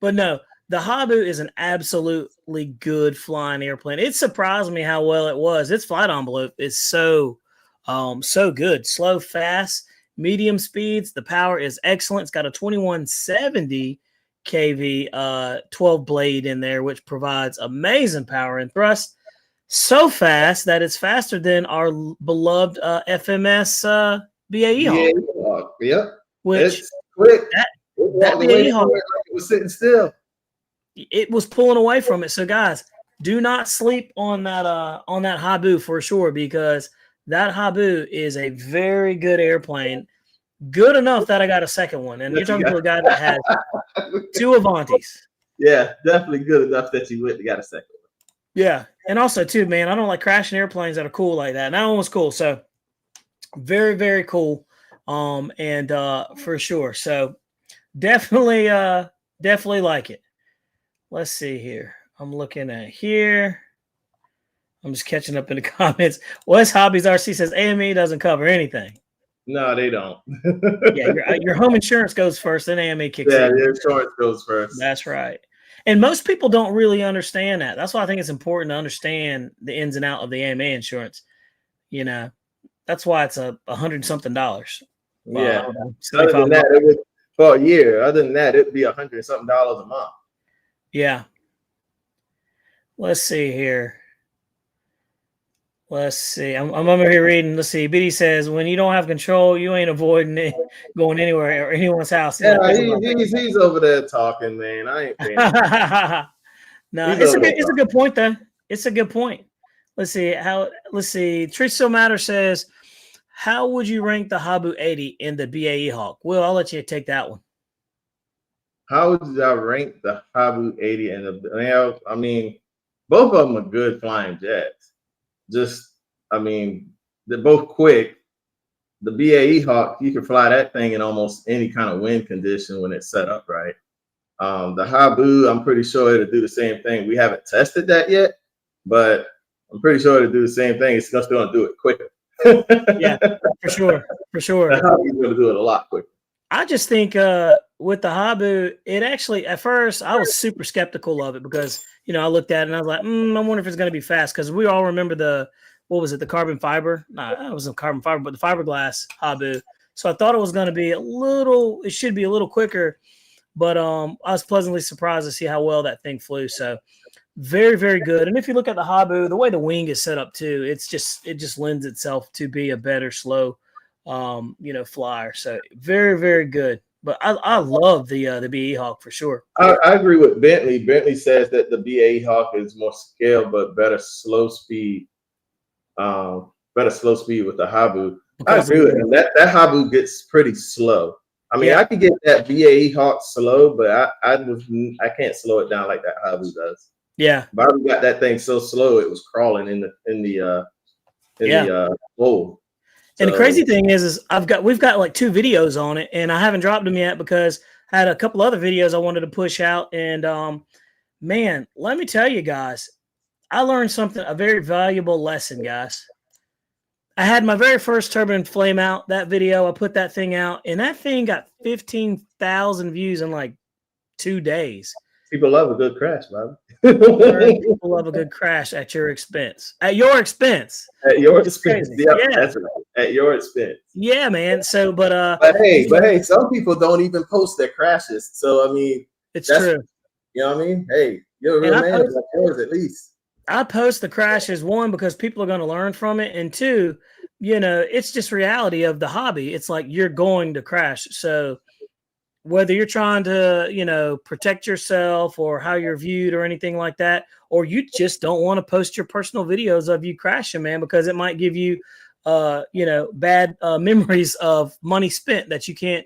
But no, the Habu is an absolutely good flying airplane. It surprised me how well it was. Its flight envelope is so good. Slow, fast, medium speeds. The power is excellent. It's got a 2170 kV 12 blade in there, which provides amazing power and thrust. So fast that it's faster than our beloved FMS BAE Hawk. Yep. Which it's quick. That BAE Hawk, like it was sitting still. It was pulling away from it. So guys, do not sleep on that Habu for sure, because that Habu is a very good airplane. Good enough that I got a second one. And you're talking to a guy that has two Avantis. Yeah, definitely good enough that you went and got a second one. Yeah. And also too, man, I don't like crashing airplanes that are cool like that. And that one was cool. So very, very cool. And for sure. So definitely like it. Let's see here. I'm looking at here. I'm just catching up in the comments. West Hobbies RC says AME doesn't cover anything. No, they don't. Yeah, your home insurance goes first, then AME kicks in. Yeah, your insurance goes first. That's right. And most people don't really understand that. That's why I think it's important to understand the ins and out of the AMA insurance. You know, that's why it's $100-something. Yeah. Other than that, it would, for a year. Other than that, it'd be $100-something a month. Yeah. Let's see here. Let's see. I'm over here reading. Let's see. BD says, when you don't have control, you ain't avoiding it, going anywhere or anyone's house. Yeah, he's over there talking, man. I ain't paying. No, it's a good point though. It's a good point. Let's see. Tristo Matter says, how would you rank the Habu 80 in the BAE Hawk? Will, I'll let you take that one. How would I rank the Habu 80 and the? I mean, both of them are good flying jets. I mean, they're both quick. The BAE Hawk, you can fly that thing in almost any kind of wind condition when it's set up right. The Habu, I'm pretty sure it'll do the same thing. We haven't tested that yet, but I'm pretty sure it'll do the same thing. It's just going to do it quicker. Yeah, for sure. The Habu's going to do it a lot quicker. I just think with the Habu, it actually, at first, I was super skeptical of it because, you know, I looked at it and I was like, I wonder if it's going to be fast, because we all remember the carbon fiber? No, it wasn't carbon fiber, but the fiberglass Habu. So I thought it was going to be it should be a little quicker, but I was pleasantly surprised to see how well that thing flew. So very, very good. And if you look at the Habu, the way the wing is set up too, it just lends itself to be a better slow flyer. So very, very good. But I love the BAE Hawk for sure. I agree with Bentley. Bentley says that the BAE Hawk is more scale, but better slow speed. With the Habu. I agree with him. That Habu gets pretty slow. I mean, I could get that BAE Hawk slow, but I can't slow it down like that Habu does. Yeah, Bobby got that thing so slow it was crawling in the hole. And the crazy thing is we've got like 2 videos on it, and I haven't dropped them yet because I had a couple other videos I wanted to push out. And man, let me tell you guys, I learned a very valuable lesson, guys. I had my very first turbine flame out, that video. I put that thing out, and that thing got 15,000 views in like 2 days. People love a good crash, man. People love a good crash at your expense. At your expense. At your expense. Crazy. Yeah, Yeah. that's right. At your expense. Yeah, man. So, but hey, some people don't even post their crashes. So I mean, it's that's true. You know what I mean? Hey, you're a And real I man post- about yours at least. I post the crashes, one, because people are going to learn from it, and two, it's just reality of the hobby. It's like you're going to crash. So whether you're trying to, protect yourself or how you're viewed or anything like that, or you just don't want to post your personal videos of you crashing, man, because it might give you, bad memories of money spent that you can't,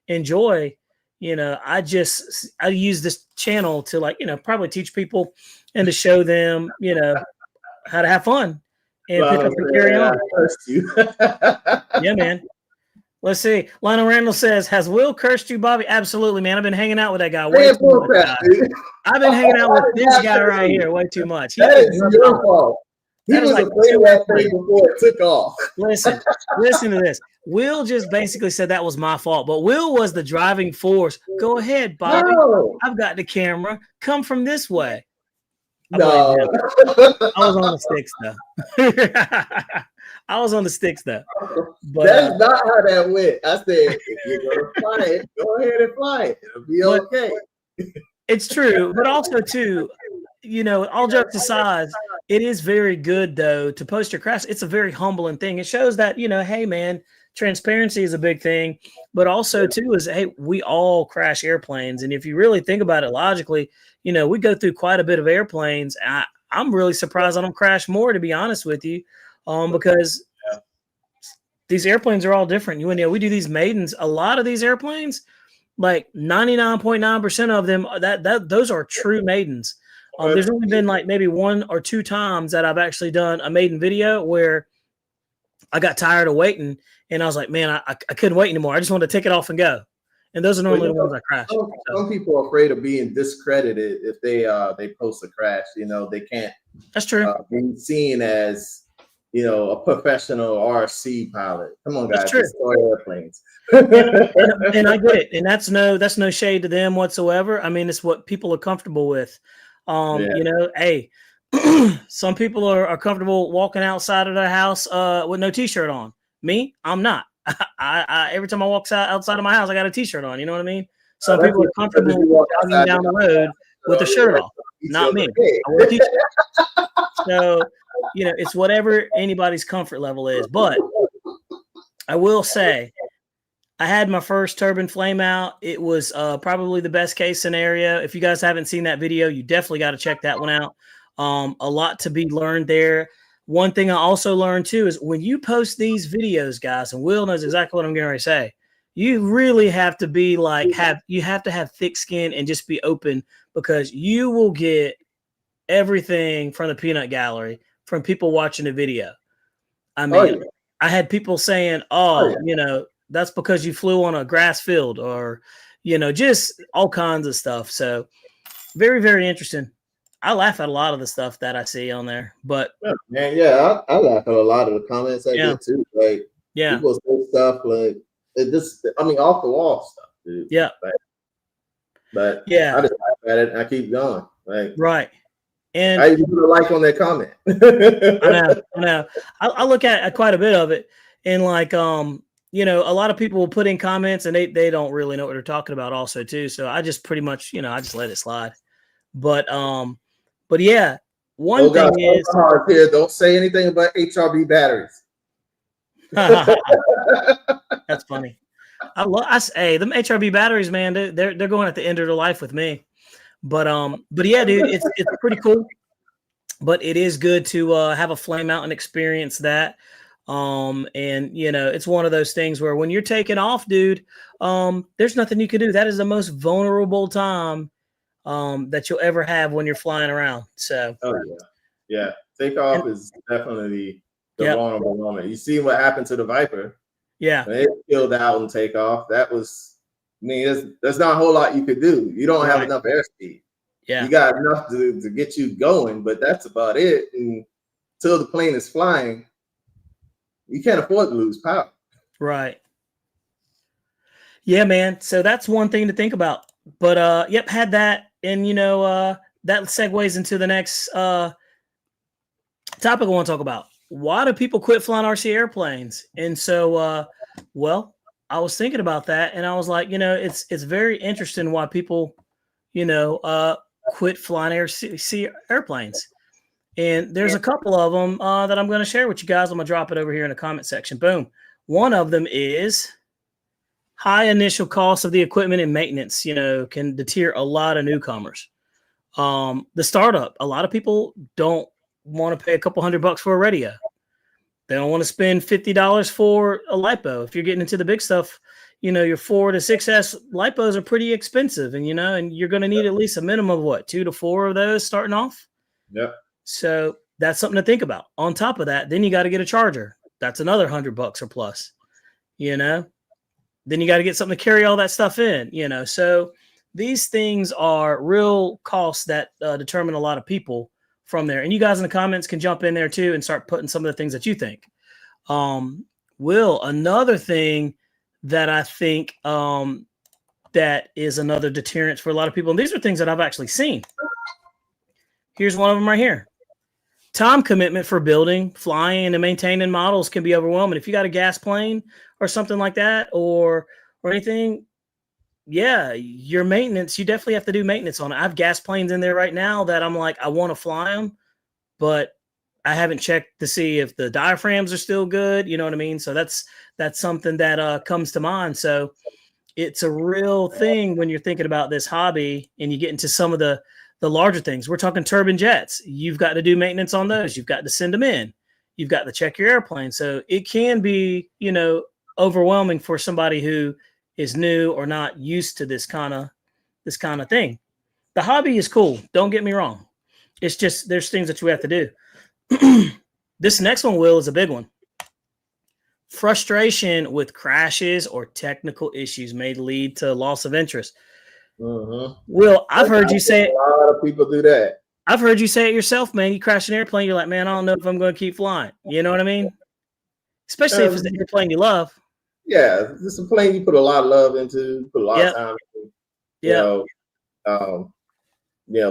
enjoy. I use this channel to probably teach people and to show them, how to have fun and pick up and carry on. You. Yeah, man. Let's see. Lionel Randall says, "Has Will cursed you, Bobby?" Absolutely, man. I've been hanging out with that guy way too much. I've been hanging out with this guy right here way too much. That is your fault. He was afraid of that thing before it took off. Listen to this. Will just basically said that was my fault, but Will was the driving force. Go ahead, Bobby. No. I've got the camera. Come from this way. No. I was on the sticks though. I was on the sticks though. But that's not how that went. I said, if you're gonna fly it, go ahead and fly it. It'll be okay. It's true, but also too, all jokes aside, it is very good though to post your crash. It's a very humbling thing. It shows that hey man, transparency is a big thing, but also too is hey, we all crash airplanes, and if you really think about it logically, we go through quite a bit of airplanes. I'm really surprised I don't crash more, to be honest with you, because these airplanes are all different. We do these maidens. A lot of these airplanes, like 99.9% of them, those are true maidens. There's only been like maybe 1 or 2 times that I've actually done a maiden video where I got tired of waiting and I was like, man, I couldn't wait anymore. I just wanted to take it off and go. And those are normally the ones I crash. Some people are afraid of being discredited if they post a crash. They can't. That's true. Be seen as a professional RC pilot. Come on, guys, destroy airplanes. and I get it, and that's no shade to them whatsoever. I mean, it's what people are comfortable with. Hey, some people are comfortable walking outside of their house with no t-shirt on. Me, I'm not. I every time I walk outside of my house, I got a t-shirt on. You know what I mean? Some people are comfortable walking down the road with a shirt off. Not me. I wear a t-shirt. So, it's whatever anybody's comfort level is. But I will say, I had my first turbine flame out. It was probably the best case scenario. If you guys haven't seen that video, you definitely got to check that one out. A lot to be learned there. One thing I also learned too is when you post these videos, guys, and Will knows exactly what I'm going to say, you really have to be you have to have thick skin and just be open, because you will get everything from the peanut gallery from people watching the video. I mean, I had people saying, that's because you flew on a grass field, or, just all kinds of stuff. So very, very interesting. I laugh at a lot of the stuff that I see on there, but I laugh at a lot of the comments I get too. Like, people say stuff like off the wall stuff, dude. Yeah. But I just laugh at it and I keep going. Like, right. And I even put a like on that comment. I know. I look at quite a bit of it, and a lot of people will put in comments and they don't really know what they're talking about also too. So I just pretty much, I just let it slide. But yeah, one thing is here, don't say anything about HRB batteries. That's funny. Hey, them HRB batteries, man, they're going at the end of their life with me. But yeah, dude, it's pretty cool. But it is good to have a flame out and experience that. And it's one of those things where when you're taking off, dude, there's nothing you can do. That is the most vulnerable time that you'll ever have when you're flying around. So takeoff is definitely the vulnerable moment. You see what happened to the Viper. Yeah, when it spilled out and take off. That was, there's not a whole lot you could do. You don't have enough airspeed. Yeah, you got enough to get you going, but that's about it. And until the plane is flying, you can't afford to lose power. Right. Yeah, man. So that's one thing to think about. But had that and that segues into the next topic I want to talk about. Why do people quit flying RC airplanes? And so, well, I was thinking about that, and I was like, it's very interesting why people, quit flying RC airplanes. And there's a couple of them that I'm going to share with you guys. I'm going to drop it over here in the comment section. Boom. One of them is high initial cost of the equipment and maintenance, can deter a lot of newcomers. The startup, a lot of people don't want to pay a couple $100 for a radio. They don't want to spend $50 for a lipo. If you're getting into the big stuff, your 4 to 6S lipos are pretty expensive, and you're going to need at least a minimum of what, 2 to 4 of those starting off. Yep. So that's something to think about. On top of that, then you got to get a charger. That's another $100 or plus. Then you got to get something to carry all that stuff in. So these things are real costs that determine a lot of people from there. And you guys in the comments can jump in there too and start putting some of the things that you think. Will, another thing that I think that is another deterrent for a lot of people, and these are things that I've actually seen. Here's one of them right here. Time commitment for building, flying, and maintaining models can be overwhelming. If you got a gas plane or something like that, or anything, yeah, your maintenance, you definitely have to do maintenance on it. I have gas planes in there right now that I'm like, I want to fly them, but I haven't checked to see if the diaphragms are still good. You know what I mean? So that's something that comes to mind. So it's a real thing when you're thinking about this hobby and you get into some of the larger things. We're talking turbine jets. You've got to do maintenance on those. You've got to send them in. You've got to check your airplane. So it can be, overwhelming for somebody who is new or not used to this kind of thing. The hobby is cool. Don't get me wrong. It's just, there's things that you have to do. This next one, Will, is a big one. Frustration with crashes or technical issues may lead to loss of interest. Will, I've heard you say it. A lot of people do that. I've heard you say it yourself, man. You crash an airplane, you're like, man, I don't know if I'm going to keep flying. You know what I mean? Especially if it's an airplane you love. Yeah, it's a plane you put a lot of love into, put a lot of time into.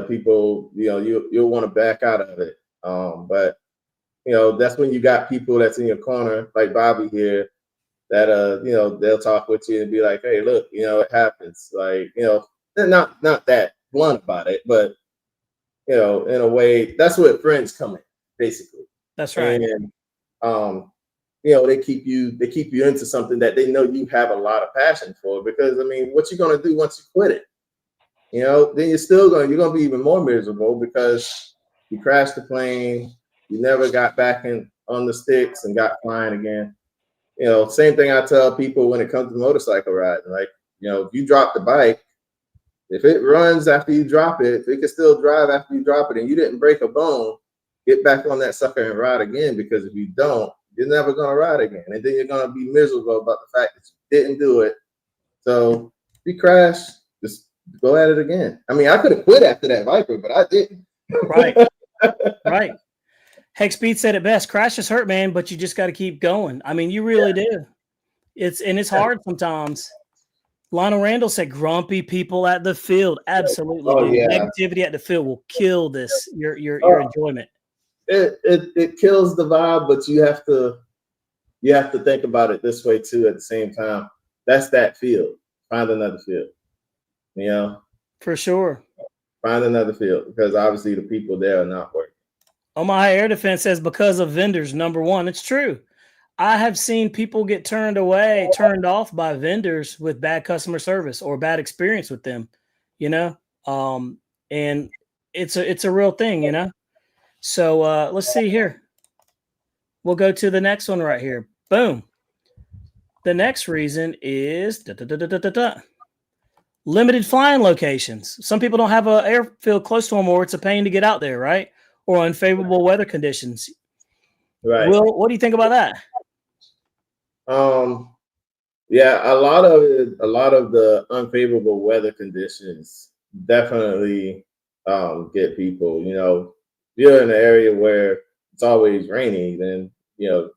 People, you'll want to back out of it. But that's when you got people that's in your corner, like Bobby here, that they'll talk with you and be like, hey, look, it happens. Like, they're not that blunt about it, but in a way, that's what friends come in, basically. That's right. And they keep you into something that they know you have a lot of passion for, because what you gonna do once you quit it? Then you're gonna be even more miserable because you crashed the plane, you never got back on the sticks and got flying again. Same thing I tell people when it comes to motorcycle riding. Like, if you drop the bike, if it runs after you drop it, if it can still drive after you drop it and you didn't break a bone, get back on that sucker and ride again, because if you don't, you're never going to ride again. And then you're going to be miserable about the fact that you didn't do it. So if you crash, just go at it again. I could have quit after that Viper, but I didn't. Right. Right. Hex Beat said it best. Crashes hurt, man, but you just got to keep going. You really do. It's hard sometimes. Lionel Randall said grumpy people at the field. Absolutely. Oh, yeah. Negativity at the field will kill this, your enjoyment. It kills the vibe, but you have to think about it this way too. At the same time, that's that field. Find another field. For sure. Find another field, because obviously the people there are not working. Omaha Air Defense says because of vendors, number one. It's true. I have seen people get turned off by vendors with bad customer service or bad experience with them. And it's a real thing. So let's see here. We'll go to the next one right here. Boom. The next reason is limited flying locations. Some people don't have an airfield close to them, or it's a pain to get out there, right? Or unfavorable weather conditions. Right. Will, what do you think about that? Yeah, a lot of the unfavorable weather conditions definitely get people. You're in an area where it's always rainy, then you're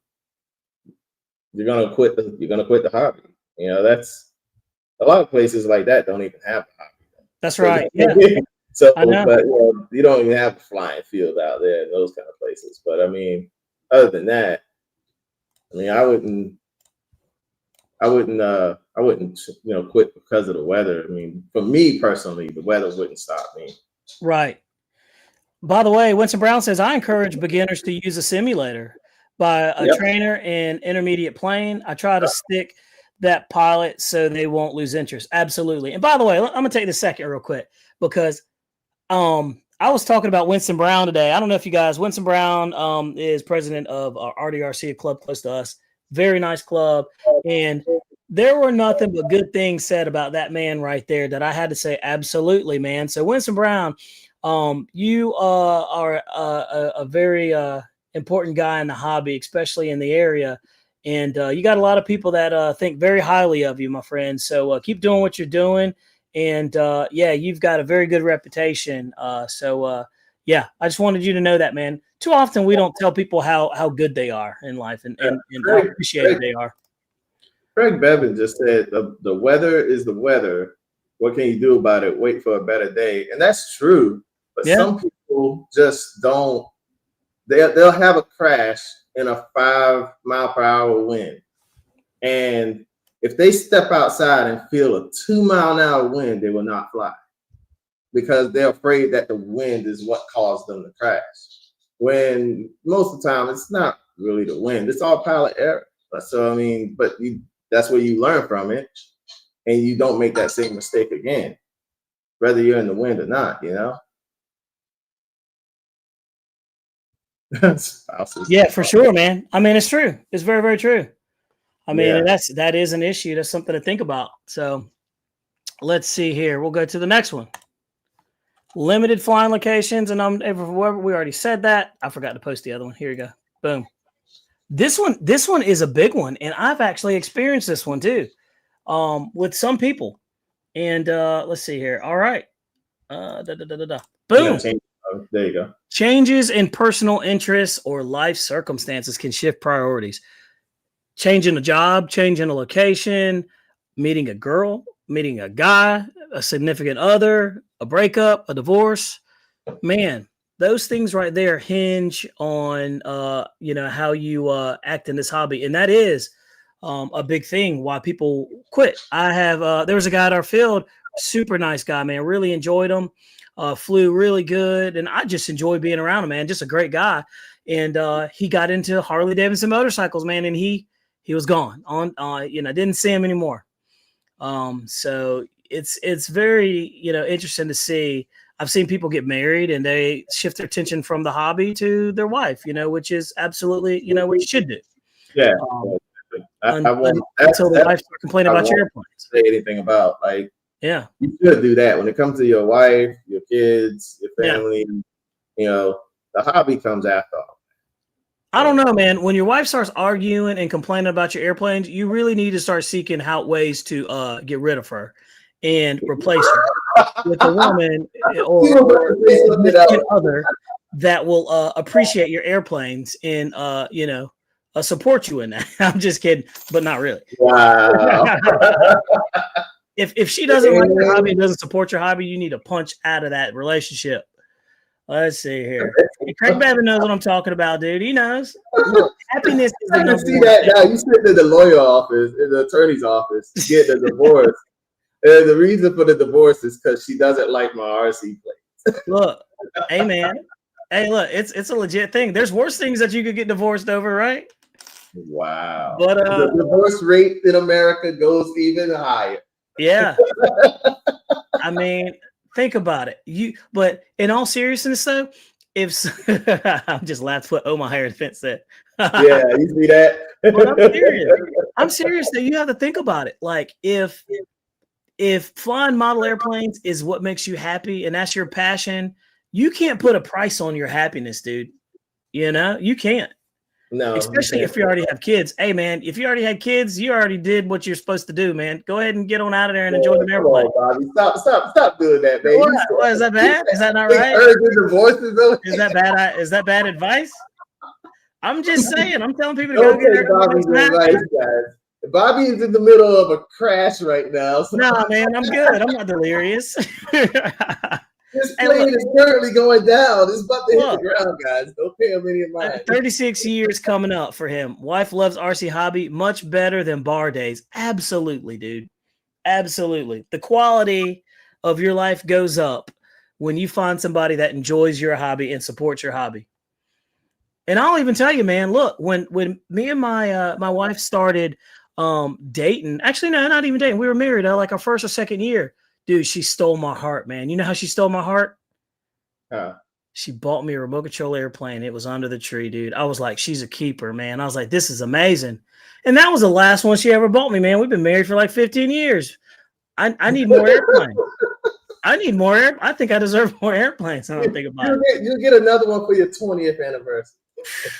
gonna quit the hobby. That's a lot of places like that don't even have a hobby. That's right. Yeah. So, I know. but you don't even have a flying field out there in those kind of places. But I mean, other than that, I mean, I wouldn't, quit because of the weather. I mean, for me personally, the weather wouldn't stop me. Right. By the way, Winston Brown says, I encourage beginners to use a simulator by a trainer in intermediate plane. I try to stick that pilot so they won't lose interest. Absolutely. And by the way, I'm going to take this second real quick because I was talking about Winston Brown today. I don't know if you guys, Winston Brown is president of RDRC, a club close to us. Very nice club. And there were nothing but good things said about that man right there that I had to say, absolutely, man. So Winston Brown, you are a very important guy in the hobby, especially in the area. And you got a lot of people that think very highly of you, my friend. So keep doing what you're doing. And you've got a very good reputation. I just wanted you to know that, man. Too often we don't tell people how good they are in life and how appreciated they are. Craig Bevan just said the weather is the weather. What can you do about it? Wait for a better day. And that's true. But some people just don't. They'll have a crash in a 5 mile per hour wind. And if they step outside and feel a 2 mile an hour wind, they will not fly because they're afraid that the wind is what caused them to crash. When most of the time it's not really the wind, it's all pilot error. So I mean, that's where you learn from it, and you don't make that same mistake again, whether you're in the wind or not. Yeah, for sure, man. I mean, it's true. It's very, very true. I mean, that is an issue. That's something to think about. So let's see here. We'll go to the next one. Limited flying locations, and we already said that. I forgot to post the other one. Here you go. Boom. This one is a big one, and I've actually experienced this one too, with some people. And let's see here. All right. Boom. There you go. Changes in personal interests or life circumstances can shift priorities. Changing a job, changing a location, meeting a girl, meeting a guy, a significant other, a breakup, a divorce. Man, those things right there hinge on how you act in this hobby, and that is a big thing why people quit. I have there was a guy at our field, super nice guy, man. Really enjoyed him. Flew really good, and I just enjoyed being around him, man. Just a great guy, and he got into Harley Davidson motorcycles, man, and he was gone. Didn't see him anymore. So it's very interesting to see. I've seen people get married and they shift their attention from the hobby to their wife, which is absolutely what you should do. Yeah. Until the wife starts complaining about your airplanes. Say anything about yeah. You should do that when it comes to your wife, your kids, your family. The hobby comes after all. I don't know, man. When your wife starts arguing and complaining about your airplanes, you really need to start seeking out ways to get rid of her and replace her with a woman or an other that will appreciate your airplanes and support you in that. I'm just kidding, but not really. Wow. If she doesn't like your hobby and doesn't support your hobby, you need to punch out of that relationship. Let's see here. Craig Bevan knows what I'm talking about, dude. He knows. Look, happiness is the number see that now. You sit in the lawyer office, in the attorney's office, to get the divorce. And the reason for the divorce is because she doesn't like my RC plate. Look, hey man. Hey, look, it's a legit thing. There's worse things that you could get divorced over, right? Wow. But the divorce rate in America goes even higher. Yeah. I mean, think about it. But in all seriousness, though, I'm just last foot. Oh, my hair fence said. Yeah, you see that? But I'm serious that you have to think about it. Like if flying model airplanes is what makes you happy and that's your passion, you can't put a price on your happiness, dude. You can't. No, especially if you already have kids. Hey, man, if you already had kids, you already did what you're supposed to do, man. Go ahead and get on out of there and enjoy the airplane. Bobby, stop doing that, baby. What, is that bad? Is that not right? Is that bad advice? I'm just saying. I'm telling people to go get their Bobby's advice, guys. Bobby is in the middle of a crash right now. So. No, man, I'm good. I'm not delirious. This Hey, plane look. is currently going down. It's about to hit the Look. ground, guys. Don't pay him any mind. 36 years coming up for him. Wife loves RC hobby much better than bar days. Absolutely, dude. Absolutely. The quality of your life goes up when you find somebody that enjoys your hobby and supports your hobby. And I'll even tell you, man, look, when me and my my wife started dating, actually, no, not even dating. We were married like our first or second year. Dude, she stole my heart, man. You know how she stole my heart? She bought me a remote control airplane. It was under the tree, dude. I was like, she's a keeper, man. I was like, this is amazing. And that was the last one she ever bought me, man. We've been married for like 15 years. I need more airplanes. I need more. I think I deserve more airplanes. I don't think about it. You'll get another one for your 20th anniversary.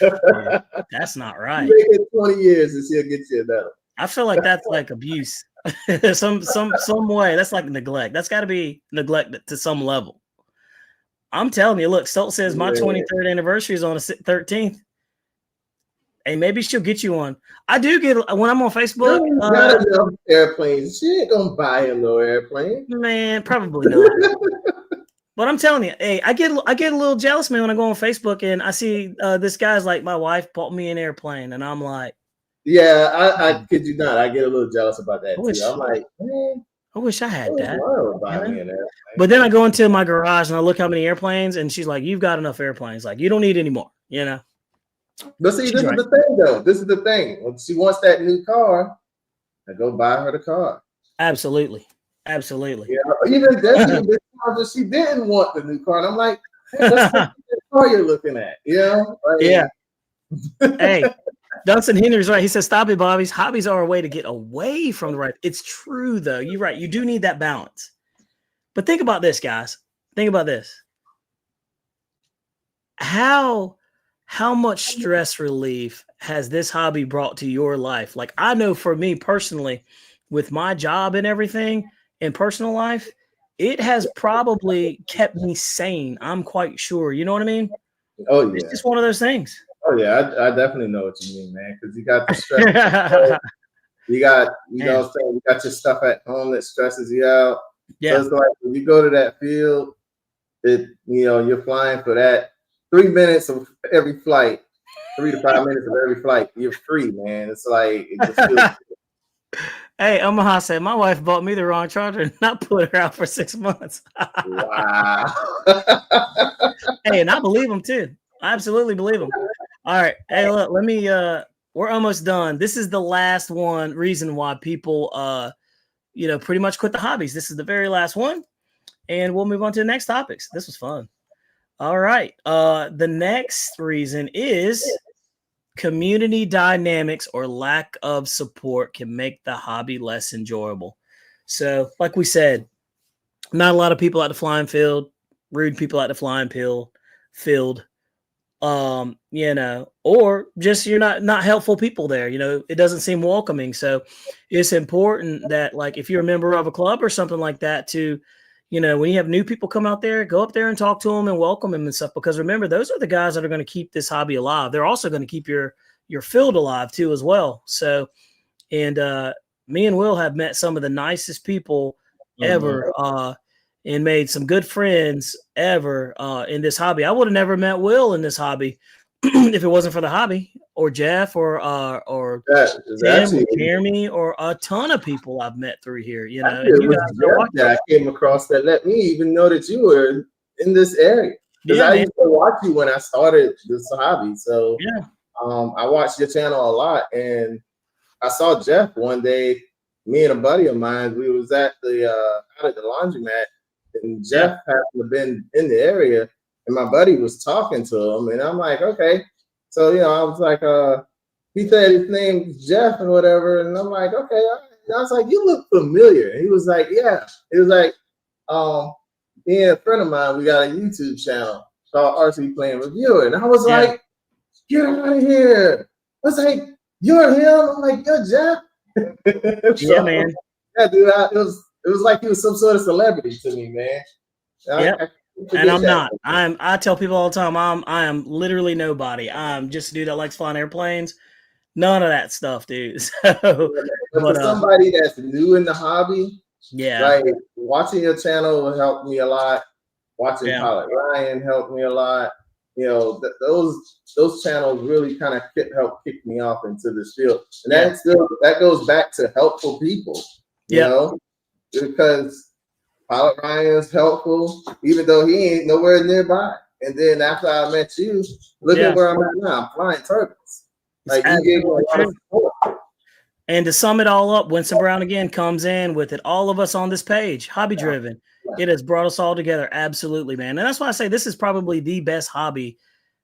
Yeah, that's not right. You make it 20 years and she'll get you another. I feel like that's like abuse. some way. That's like neglect. That's got to be neglect to some level. I'm telling you, look, Stoltz says my 23rd anniversary is on the 13th. Hey, maybe she'll get you one. I do get when I'm on Facebook. Not enough airplanes. She ain't gonna buy him no airplane. Man, probably not. But I'm telling you, hey, I get a little jealous, man, when I go on Facebook and I see this guy's like, my wife bought me an airplane, and I'm like, yeah, I kid you not, I get a little jealous about that too. I'm like, man, I wish I had that. Buy me an airplane. But then I go into my garage and I look how many airplanes, and she's like, you've got enough airplanes. Like, you don't need any more, you know? But see, this is the thing, though. This is the thing. When she wants that new car, I go buy her the car. Absolutely. Absolutely. Yeah, even that she didn't want the new car. And I'm like, hey, that's the car you're looking at, you know? Like, yeah. Hey, Dunstan Henry's right. He says, stop it, Bobby's. Hobbies are a way to get away from the right. It's true, though. You're right. You do need that balance. But think about this, guys. Think about this. How much stress relief has this hobby brought to your life? Like, I know for me personally, with my job and everything in personal life, it has probably kept me sane. I'm quite sure. You know what I mean? Oh, yeah. It's just one of those things. Oh, yeah. I definitely know what you mean, man. Because you got the stress. you know what I'm saying? You got your stuff at home that stresses you out. Yeah. So it's like when you go to that field, you're flying for that 3 minutes of every flight, 3 to 5 minutes of every flight. You're free, man. It's like it just feels good. Hey, Omaha said my wife bought me the wrong charger and not put her out for 6 months. Wow. Hey, and I believe him too. I absolutely believe him. All right. Hey, look, let me we're almost done. This is the last reason why people pretty much quit the hobbies. This is the very last one. And we'll move on to the next topics. This was fun. All right. The next reason is community dynamics or lack of support can make the hobby less enjoyable. So, like we said, not a lot of people at the flying field, rude people at the flying field, or just you're not helpful people there. It doesn't seem welcoming. So it's important that, like, if you're a member of a club or something like that, to when you have new people come out there, go up there and talk to them and welcome them and stuff. Because remember, those are the guys that are going to keep this hobby alive. They're also going to keep your field alive too, as well. So, and me and Will have met some of the nicest people ever, and made some good friends ever in this hobby. I would have never met Will in this hobby if it wasn't for the hobby, or Jeff, or Tim, or Jeremy, or a ton of people I've met through here. I came across that let me even know that you were in this area, because I used to watch you when I started this hobby. So yeah, I watched your channel a lot, and I saw Jeff one day. Me and a buddy of mine, we was at the out at the laundromat, and Jeff happened to have been in the area. And my buddy was talking to him, and I'm like, okay. So, I was like, he said his name's Jeff and whatever. And I'm like, okay. I was like, you look familiar. And he was like, yeah. He was like, me and a friend of mine, we got a YouTube channel called RC Plane Reviewer. And I was like, get out of here. I was like, you're him? I'm like, you're Jeff? Yeah, man. Yeah, dude. It was like he was some sort of celebrity to me, man. And I'm not. I tell people all the time, I am literally nobody. I'm just a dude that likes flying airplanes. None of that stuff, dude. So, but for somebody that's new in the hobby, yeah, like watching your channel will help me a lot. Watching Yeah. Pilot Ryan helped me a lot. Those channels really kind of help kick me off into this field, and that goes back to helpful people. Because Pilot Ryan's helpful, even though he ain't nowhere nearby. And then after I met you, look at where I'm at now. I'm flying turbines. Like you gave me a lot of support. And to sum it all up, Winston Brown again comes in with it. All of us on this page, hobby driven. It has brought us all together. Absolutely, man. And that's why I say this is probably the best hobby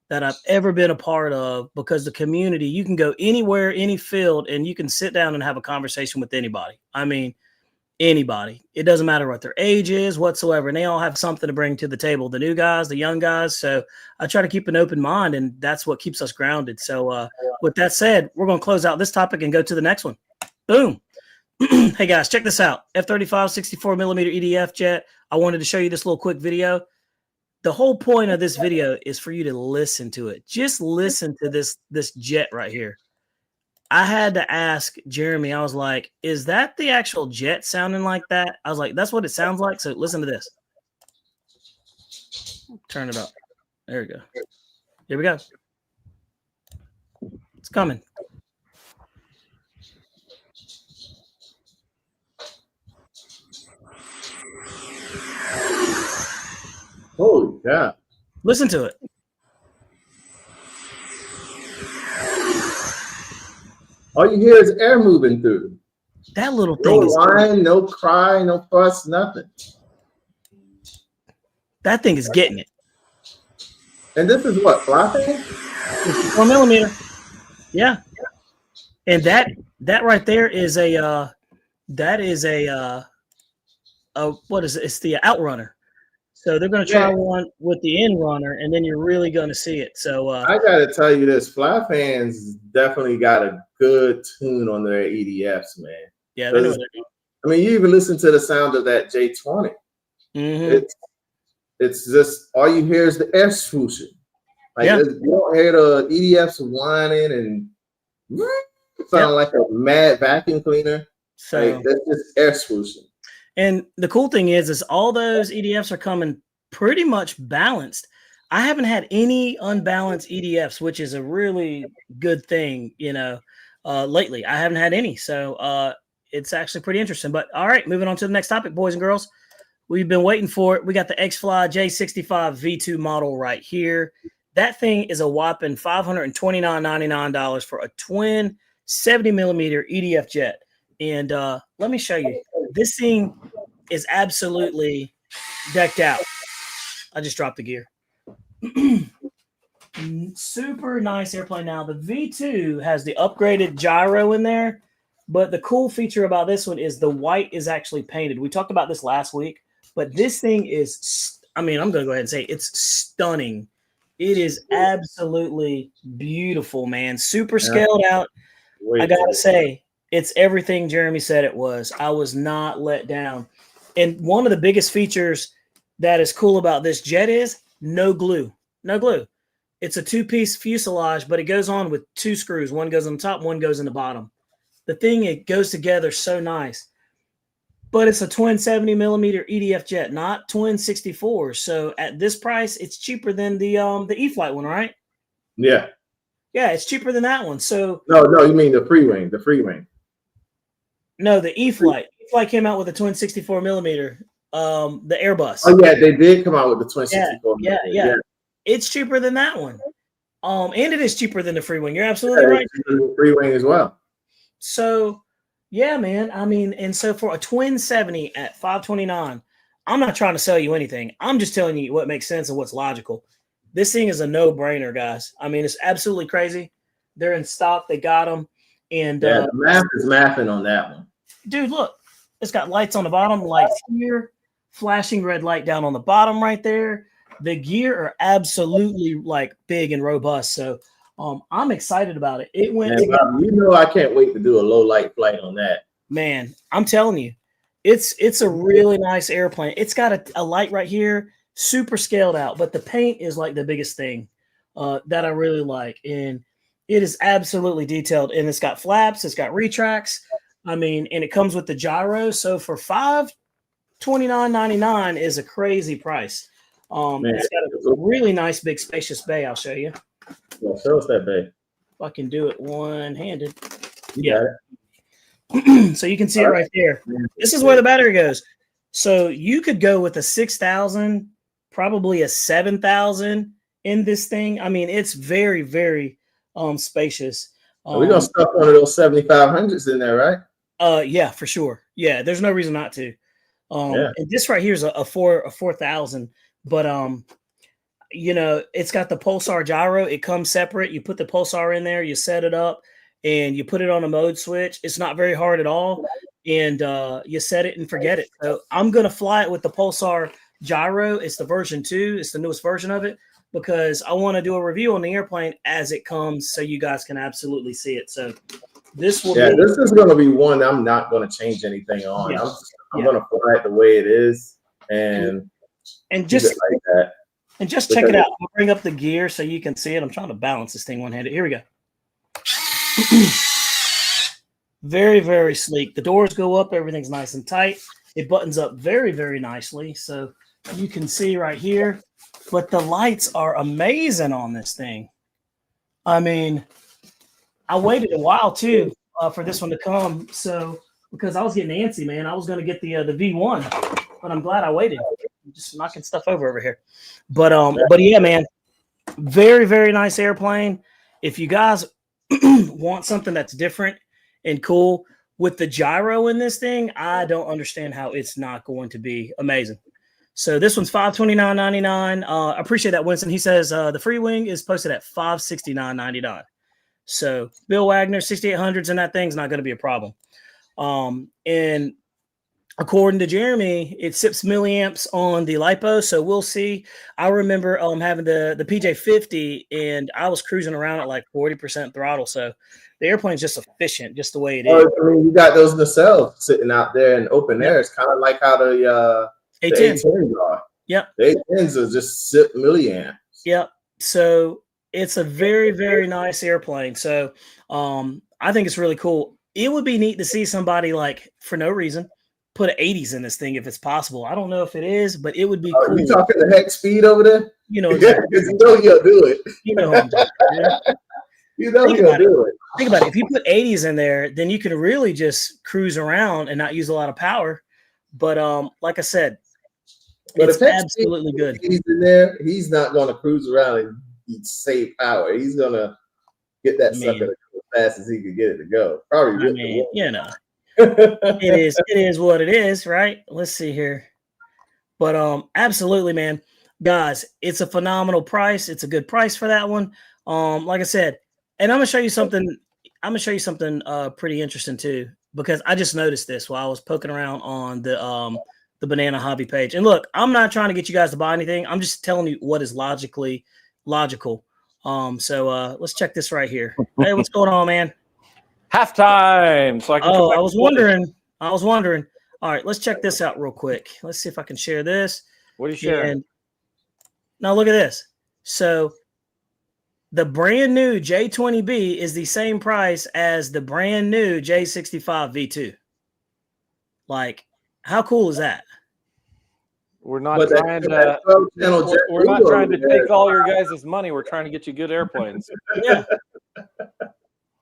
that I've ever been a part of, because the community, you can go anywhere, any field, and you can sit down and have a conversation with anybody. I mean, anybody. It doesn't matter what their age is whatsoever. And they all have something to bring to the table, the new guys, the young guys. So I try to keep an open mind, and that's what keeps us grounded. So with that said, we're going to close out this topic and go to the next one. Boom. Hey guys, check this out. F-35 64 millimeter EDF jet. I wanted to show you this little quick video. The whole point of this video is for you to listen to it. Just listen to this jet right here. I had to ask Jeremy, I was like, is that the actual jet sounding like that? I was like, that's what it sounds like. So listen to this. Turn it up. There we go. Here we go. It's coming. Holy cow. Listen to it. All you hear is air moving through. That little No thing is whine, no cry, no fuss, nothing. that thing is getting it. And this is what, flapping? 54 millimeter. Yeah. And that right there is what is it? It's the outrunner. So they're going to try one with the end runner, and then you're really going to see it. So I got to tell you this, fly fans definitely got a good tune on their EDFs, man. yeah, they know what they're doing. I mean, you even listen to the sound of that J20. Mm-hmm. It's just, all you hear is the air swooshing. Like you don't hear the EDFs whining and sounding like a mad vacuum cleaner. So like, that's just air swooshing. And the cool thing is all those EDFs are coming pretty much balanced. I haven't had any unbalanced EDFs, which is a really good thing, lately. I haven't had any. So it's actually pretty interesting. But all right, moving on to the next topic, boys and girls. We've been waiting for it. We got the X-Fly J65 V2 model right here. That thing is a whopping $529.99 for a twin 70 millimeter EDF jet. And let me show you. This thing is absolutely decked out. I just dropped the gear. Super nice airplane. Now, the V2 has the upgraded gyro in there, but the cool feature about this one is the white is actually painted. We talked about this last week, but this thing is, I'm going to go ahead and say it's stunning. It is absolutely beautiful, man. Super scaled out. I got to say, it's everything Jeremy said it was. I was not let down. And one of the biggest features that is cool about this jet is no glue. No glue. It's a two-piece fuselage, but it goes on with two screws. One goes on the top, one goes in the bottom. The thing, it goes together so nice. But it's a twin 70 millimeter EDF jet, not twin 64. So at this price, it's cheaper than the E-Flight one, right? Yeah. Yeah, it's cheaper than that one. So no, you mean the free wing, No, the E-Flight. E-Flight came out with a twin 64 millimeter, the Airbus. Oh yeah, they did come out with the twin 64 millimeter. Yeah. It's cheaper than that one. And it is cheaper than the free wing. You're absolutely right. The free wing as well. So yeah, man. I mean, and so for a twin 70 at $529, I'm not trying to sell you anything. I'm just telling you what makes sense and what's logical. This thing is a no-brainer, guys. I mean, it's absolutely crazy. They're in stock. They got them. And the math is mathing on that one. Dude, look. It's got lights on the bottom, lights here, flashing red light down on the bottom right there. The gear are absolutely like big and robust. So I'm excited about it. It went I can't wait to do a low light flight on that. Man, I'm telling you, it's a really nice airplane. It's got a light right here, super scaled out, but the paint is like the biggest thing that I really like. And it is absolutely detailed, and it's got flaps, it's got retracts. I mean, and it comes with the gyro. So for $529.99 is a crazy price. Man, It's got a really nice, big, spacious bay. I'll show you. well, show us that, babe. If I can do it one-handed. You got it. So you can see it right there. This is where the battery goes. So you could go with a 6,000, probably a 7,000 in this thing. I mean, it's very, very spacious. We're gonna stuff one of those 7500s in there, right? Yeah, for sure. Yeah, there's no reason not to. Yeah. And this right here is a 4,000, but you know, it's got the pulsar gyro. It comes separate. You put the pulsar in there, you set it up, and you put it on a mode switch. It's not very hard at all, and you set it and forget it. So I'm gonna fly it with the pulsar gyro. It's the version 2. It's the newest version of it, because I want to do a review on the airplane as it comes, so you guys can absolutely see it. So this will be, this is gonna be one I'm not gonna change anything on. Yeah. I'm gonna fly it the way it is and just keep it like that. And just check it out. I'll bring up the gear so you can see it. I'm trying to balance this thing one-handed. Here we go. Very, very sleek. The doors go up. Everything's nice and tight. It buttons up very, very nicely. So you can see right here. But the lights are amazing on this thing. I mean, I waited a while, too, for this one to come. So because I was getting antsy, man. I was going to get the V1. But I'm glad I waited. I'm just knocking stuff over here. But yeah, man, very, very nice airplane. If you guys want something that's different and cool with the gyro in this thing, I don't understand how it's not going to be amazing. So this one's $529.99. I appreciate that, Winston. He says the free wing is posted at $569.99. So Bill Wagner, 6800s and that thing's not going to be a problem. And according to Jeremy, it sips milliamps on the LiPo, so we'll see. I remember having the PJ50, and I was cruising around at like 40% throttle, so the airplane's just efficient, just the way it is. I mean, you got those nacelles sitting out there in open air. It's kind of like how the A10s are. Yep. The A10s are just sip milliamps. Yep. So it's a very, very nice airplane. So I think it's really cool. It would be neat to see somebody, like, for no reason, put 80s in this thing if it's possible. I don't know if it is, but it would be cool. You talking the hex speed over there? You know, because you know you'll do it. You know, I'm talking, you know you'll do it. Think about it. If you put 80s in there, then you can really just cruise around and not use a lot of power. But like I said, it's absolutely good. He's in there. He's not going to cruise around and save power. He's going to get that sucker to go as fast as he can get it to go. Probably. You know. It is what it is, right? Let's see here. But absolutely, man, guys, it's a phenomenal price. It's a good price for that one. Like I said, and I'm gonna show you something. Pretty interesting too, because I just noticed this while I was poking around on the Banana Hobby page. And look, I'm not trying to get you guys to buy anything. I'm just telling you what is logically logical. So let's check this right here. Hey, what's going on, man? Halftime. So I was wondering. All right, let's check this out real quick. Let's see if I can share this. What are you sharing? Now look at this. So the brand new J20B is the same price as the brand new J65 V2. Like, how cool is that? We're not trying to take all your guys' money. We're trying to get you good airplanes. Yeah.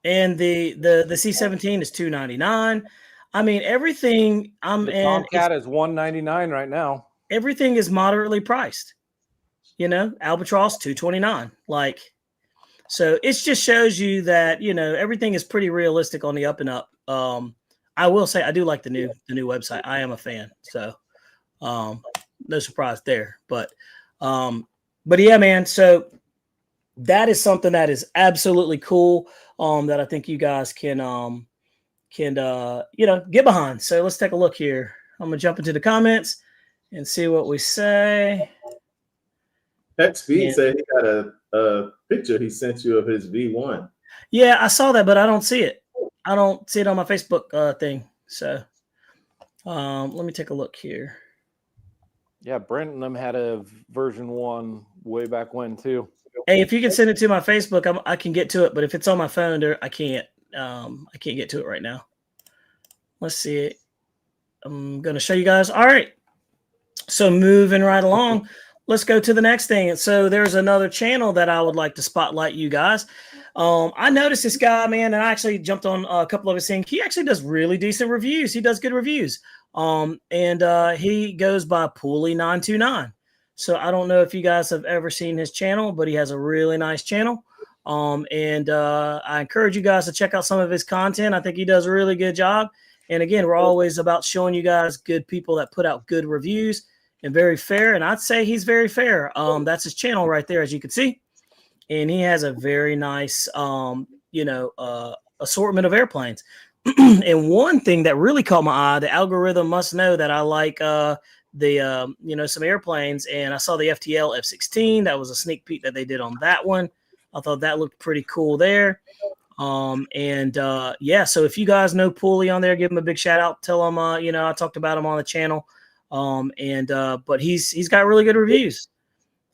And the C-17 is $299. I mean, everything. The Tomcat is $199 right now. Everything is moderately priced. You know, Albatross $229. Like, so it just shows you that, you know, everything is pretty realistic on the up and up. I will say I do like the new website. I am a fan. So no surprise there. But yeah, man. So that is something that is absolutely cool. That I think you guys can get behind. So let's take a look here. I'm gonna jump into the comments and see what we say. Hex Speed said he got a picture he sent you of his V1. Yeah, I saw that, but I don't see it. I don't see it on my Facebook thing. So let me take a look here. Yeah, Brent and them had a version 1 way back when too. Hey, if you can send it to my Facebook, I can get to it. But if it's on my phone, I can't. I can't get to it right now. Let's see it. I'm gonna show you guys. All right. So moving right along, let's go to the next thing. So there's another channel that I would like to spotlight you guys. I noticed this guy, man, and I actually jumped on a couple of his things. He actually does really decent reviews. He does good reviews. And he goes by Pooley929. So I don't know if you guys have ever seen his channel, but he has a really nice channel. And I encourage you guys to check out some of his content. I think he does a really good job. And again, we're always about showing you guys good people that put out good reviews and very fair. And I'd say he's very fair. That's his channel right there, as you can see. And he has a very nice, assortment of airplanes. And one thing that really caught my eye, the algorithm must know that I like some airplanes. And I saw the FTL F-16. That was a sneak peek that they did on that one. I thought that looked pretty cool there. So if you guys know Pooley on there, give him a big shout out. Tell him, I talked about him on the channel. But he's got really good reviews.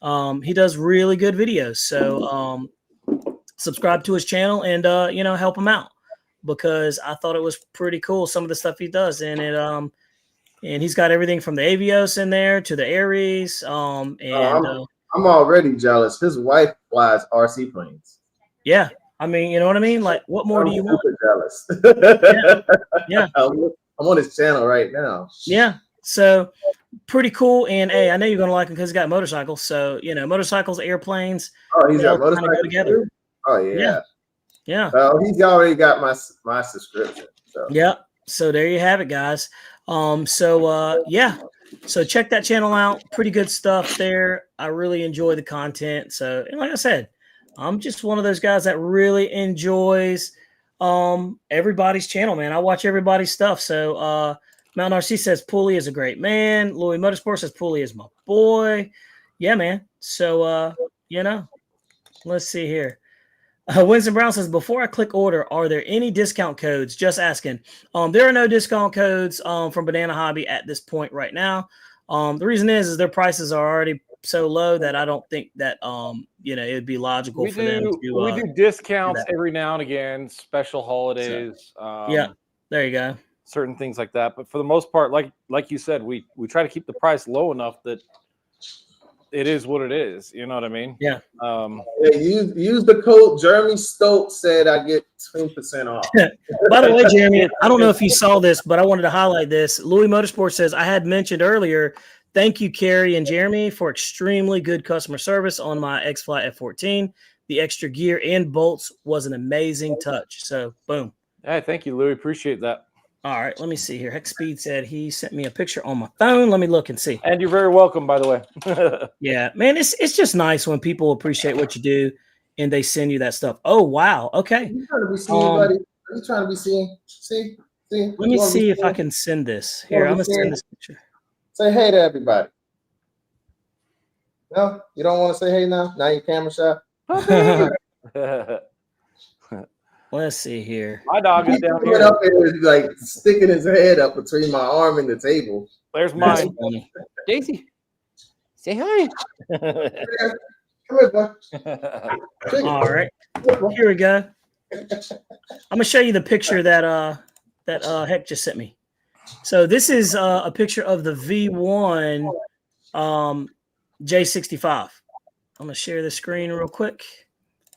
He does really good videos. So subscribe to his channel and help him out, because I thought it was pretty cool, some of the stuff he does. And and he's got everything from the Avios in there to the Aries. I'm already jealous. His wife flies RC planes. Yeah. I mean, you know what I mean? Like, what more do you want? Jealous. Yeah. I'm on his channel right now. Yeah. So pretty cool. And hey, I know you're going to like him because he's got motorcycles. So, motorcycles, airplanes. Oh, he's got motorcycles go together. too? Oh, yeah. Yeah. Well, he's already got my subscription. So. Yeah. So there you have it, guys. So check that channel out. Pretty good stuff there. I really enjoy the content. So, and like I said, I'm just one of those guys that really enjoys everybody's channel, man. I watch everybody's stuff. So Mount RC says Pooley is a great man. Louis Motorsport says Pooley is my boy. Yeah, man. So let's see here. Winston Brown says, before I click order, are there any discount codes? Just asking. There are no discount codes from Banana Hobby at this point right now. The reason is their prices are already so low that I don't think that it would be logical for them to. We do discounts every now and again, special holidays. So, there you go. Certain things like that, but for the most part, like you said, we try to keep the price low enough that it is what it is. You know what I mean? Yeah. Use the code Jeremy Stokes said I get 20% off. By the way, Jeremy, I don't know if you saw this, but I wanted to highlight this. Louis Motorsport says, I had mentioned earlier, thank you, Carrie and Jeremy, for extremely good customer service on my X-Fly F-14. The extra gear and bolts was an amazing touch. So, boom. Hey, thank you, Louis. Appreciate that. All right, let me see here. Hex Speed said he sent me a picture on my phone. Let me look and see. And you're very welcome, by the way. Yeah, man, it's just nice when people appreciate what you do and they send you that stuff. Oh, wow. Okay. Are you trying to be seen, buddy? Are you trying to be seen? See? Let me see if I can send this. Here, I'm going to send this picture. Say hey to everybody. No? You don't want to say hey now? Now your camera shot? Let's see here. My dog is down here. Up there, like sticking his head up between my arm and the table. There's mine. Daisy, say hi. Come here, boy. All right, here we go. I'm gonna show you the picture that Heck just sent me. So this is a picture of the V1 J65. I'm gonna share the screen real quick.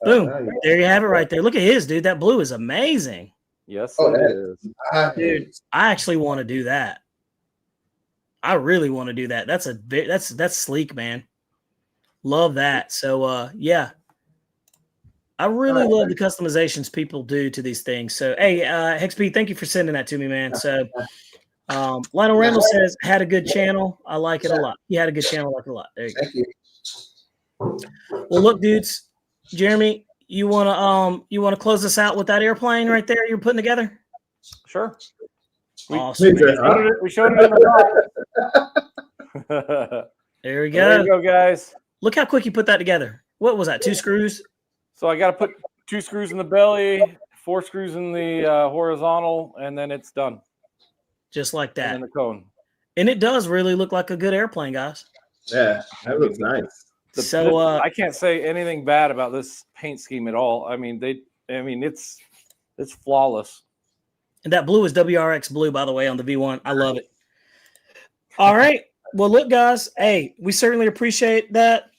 Boom. There you have it right there. Look at his, dude. That blue is amazing. Yes, it is. Dude, I actually want to do that. I really want to do that. That's sleek, man. Love that. So yeah. I really love the customizations people do to these things. So hey, HexP, thank you for sending that to me, man. So Lionel Randall says had a good channel. I like it a lot. He had a good channel, I like it a lot. There you go. Well, look, dudes. Jeremy, you wanna close us out with that airplane right there you're putting together? Sure. Awesome. We showed it in the There we go. There you go, guys. Look how quick you put that together. What was that? 2 screws? So I got to put 2 screws in the belly, 4 screws in the horizontal, and then it's done. Just like that. And the cone. And it does really look like a good airplane, guys. Yeah, that looks nice. I can't say anything bad about this paint scheme at all. I mean, it's flawless. And that blue is WRX blue, by the way, on the V1. I love it. All right. Well, look, guys. Hey, we certainly appreciate that.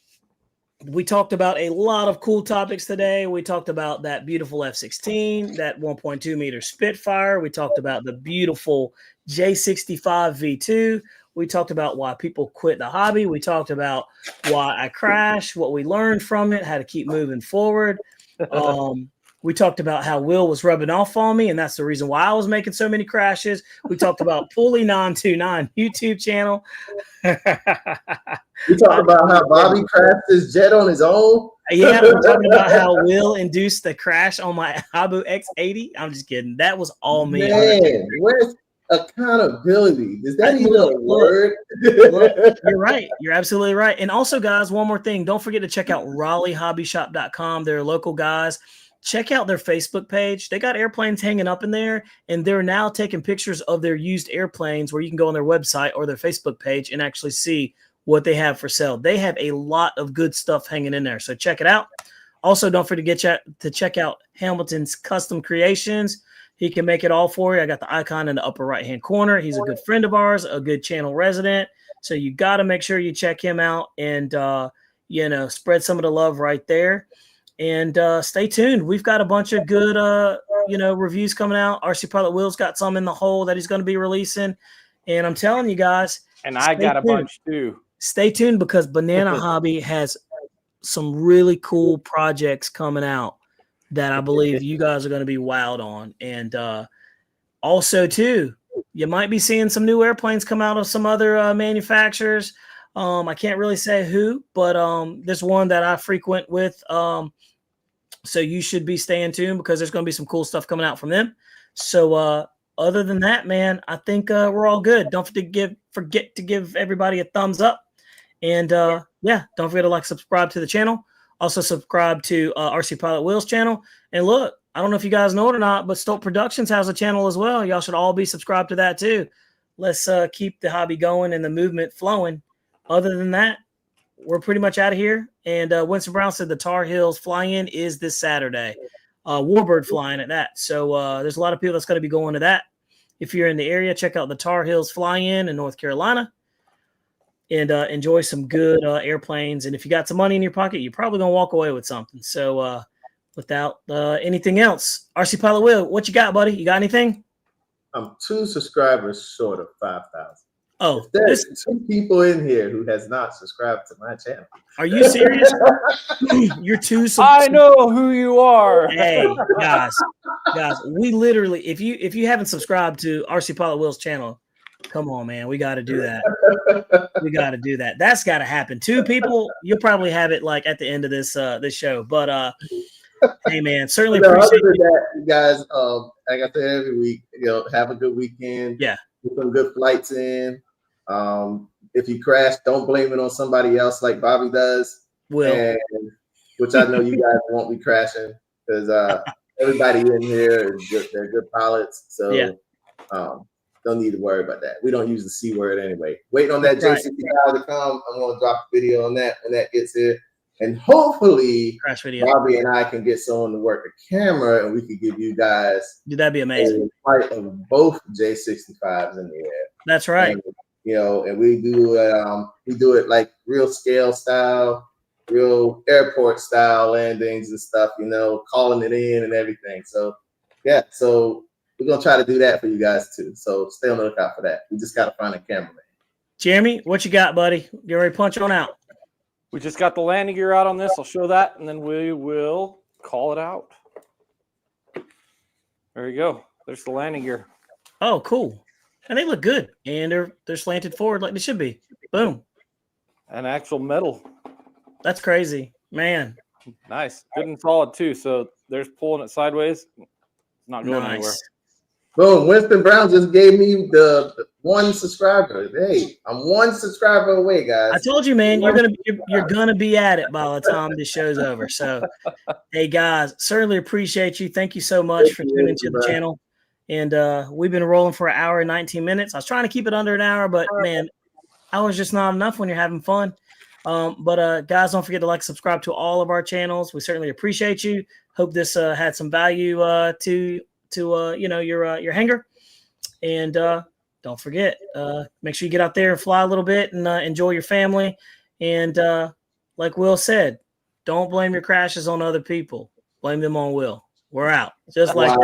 We talked about a lot of cool topics today. We talked about that beautiful F-16, that 1.2 meter Spitfire. We talked about the beautiful J65 V2. We talked about why people quit the hobby. We talked about why I crashed, what we learned from it, how to keep moving forward. We talked about how Will was rubbing off on me, and that's the reason why I was making so many crashes. We talked about Pulley 929 YouTube channel. We talk about how Bobby crashed his jet on his own. Yeah, we're talking about how Will induced the crash on my Habu X80. I'm just kidding. That was all me. Man, where's accountability? Is that even a word? Look, you're right. You're absolutely right. And also, guys, one more thing. Don't forget to check out RaleighHobbyShop.com. They're local guys. Check out their Facebook page. They got airplanes hanging up in there, and they're now taking pictures of their used airplanes where you can go on their website or their Facebook page and actually see what they have for sale. They have a lot of good stuff hanging in there, so check it out. Also, don't forget to check out Hamilton's Custom Creations. He can make it all for you. I got the icon in the upper right-hand corner. He's a good friend of ours, a good channel resident. So you got to make sure you check him out and, spread some of the love right there. And stay tuned. We've got a bunch of good, reviews coming out. RC Pilot Will's got some in the hole that he's going to be releasing. And I'm telling you guys. And I got a bunch too. Stay tuned because Banana Hobby has some really cool projects coming out that I believe you guys are going to be wowed on. And also, too, you might be seeing some new airplanes come out of some other manufacturers. I can't really say who, but there's one that I frequent with. So you should be staying tuned because there's going to be some cool stuff coming out from them. So other than that, man, I think we're all good. Don't forget to give everybody a thumbs up. And don't forget to subscribe to the channel. Also subscribe to RC Pilot Will's channel. And look, I don't know if you guys know it or not, but Stolt Productions has a channel as well. Y'all should all be subscribed to that too. Let's keep the hobby going and the movement flowing. Other than that, we're pretty much out of here. And Winston Brown said the Tar Heels fly-in is this Saturday. Warbird flying at that. So there's a lot of people that's going to be going to that. If you're in the area, check out the Tar Heels fly-in in North Carolina and enjoy some good airplanes. And if you got some money in your pocket, you're probably going to walk away with something. So without anything else, RC Pilot Will, what you got, buddy? You got anything? I'm 2 subscribers short of 5,000. Oh, there's 2 people in here who has not subscribed to my channel. Are you serious? You're 2. I know who you are. Hey, guys, we literally, if you haven't subscribed to RC Pilot Will's channel, come on, man, we got to do that. We got to do that. That's got to happen. 2 people, you'll probably have it like at the end of this show. But hey, man, certainly appreciate other than that, you guys. Like I say every week, have a good weekend. Yeah, get some good flights in. If you crash, don't blame it on somebody else like Bobby does. Will, which I know you guys won't be crashing because everybody in here is good. They're good pilots, so yeah. Don't need to worry about that. We don't use the C word anyway. Waiting on that J65 to come. I'm going to drop a video on that when that gets here. And hopefully crash video. Bobby and I can get someone to work a camera and we could give you guys that'd be amazing. A flight of both J65s in the air. That's right. And we do it like real scale style, real airport style landings and stuff, calling it in and everything. So yeah, so we're gonna try to do that for you guys too. So stay on the lookout for that. We just gotta find a cameraman. Jeremy, what you got, buddy? Get ready to punch on out. We just got the landing gear out on this. I'll show that, and then we will call it out. There you go. There's the landing gear. Oh, cool. And they look good. And they're slanted forward like they should be. Boom. And actual metal. That's crazy. Man. Nice. Good and solid, too. So there's pulling it sideways. It's not going anywhere. Boom. Winston Brown just gave me the 1 subscriber. Hey, I'm 1 subscriber away, guys. I told you, man, you're gonna be at it by the time this show's over. So, hey, guys, certainly appreciate you. Thank you so much for tuning into the channel. And we've been rolling for 1 hour and 19 minutes. I was trying to keep it under an hour, but man, hours just not enough when you're having fun. But guys, don't forget to subscribe to all of our channels. We certainly appreciate you. Hope this had some value to your hanger. And don't forget, make sure you get out there and fly a little bit and enjoy your family. And like Will said, don't blame your crashes on other people. Blame them on Will. We're out. Just like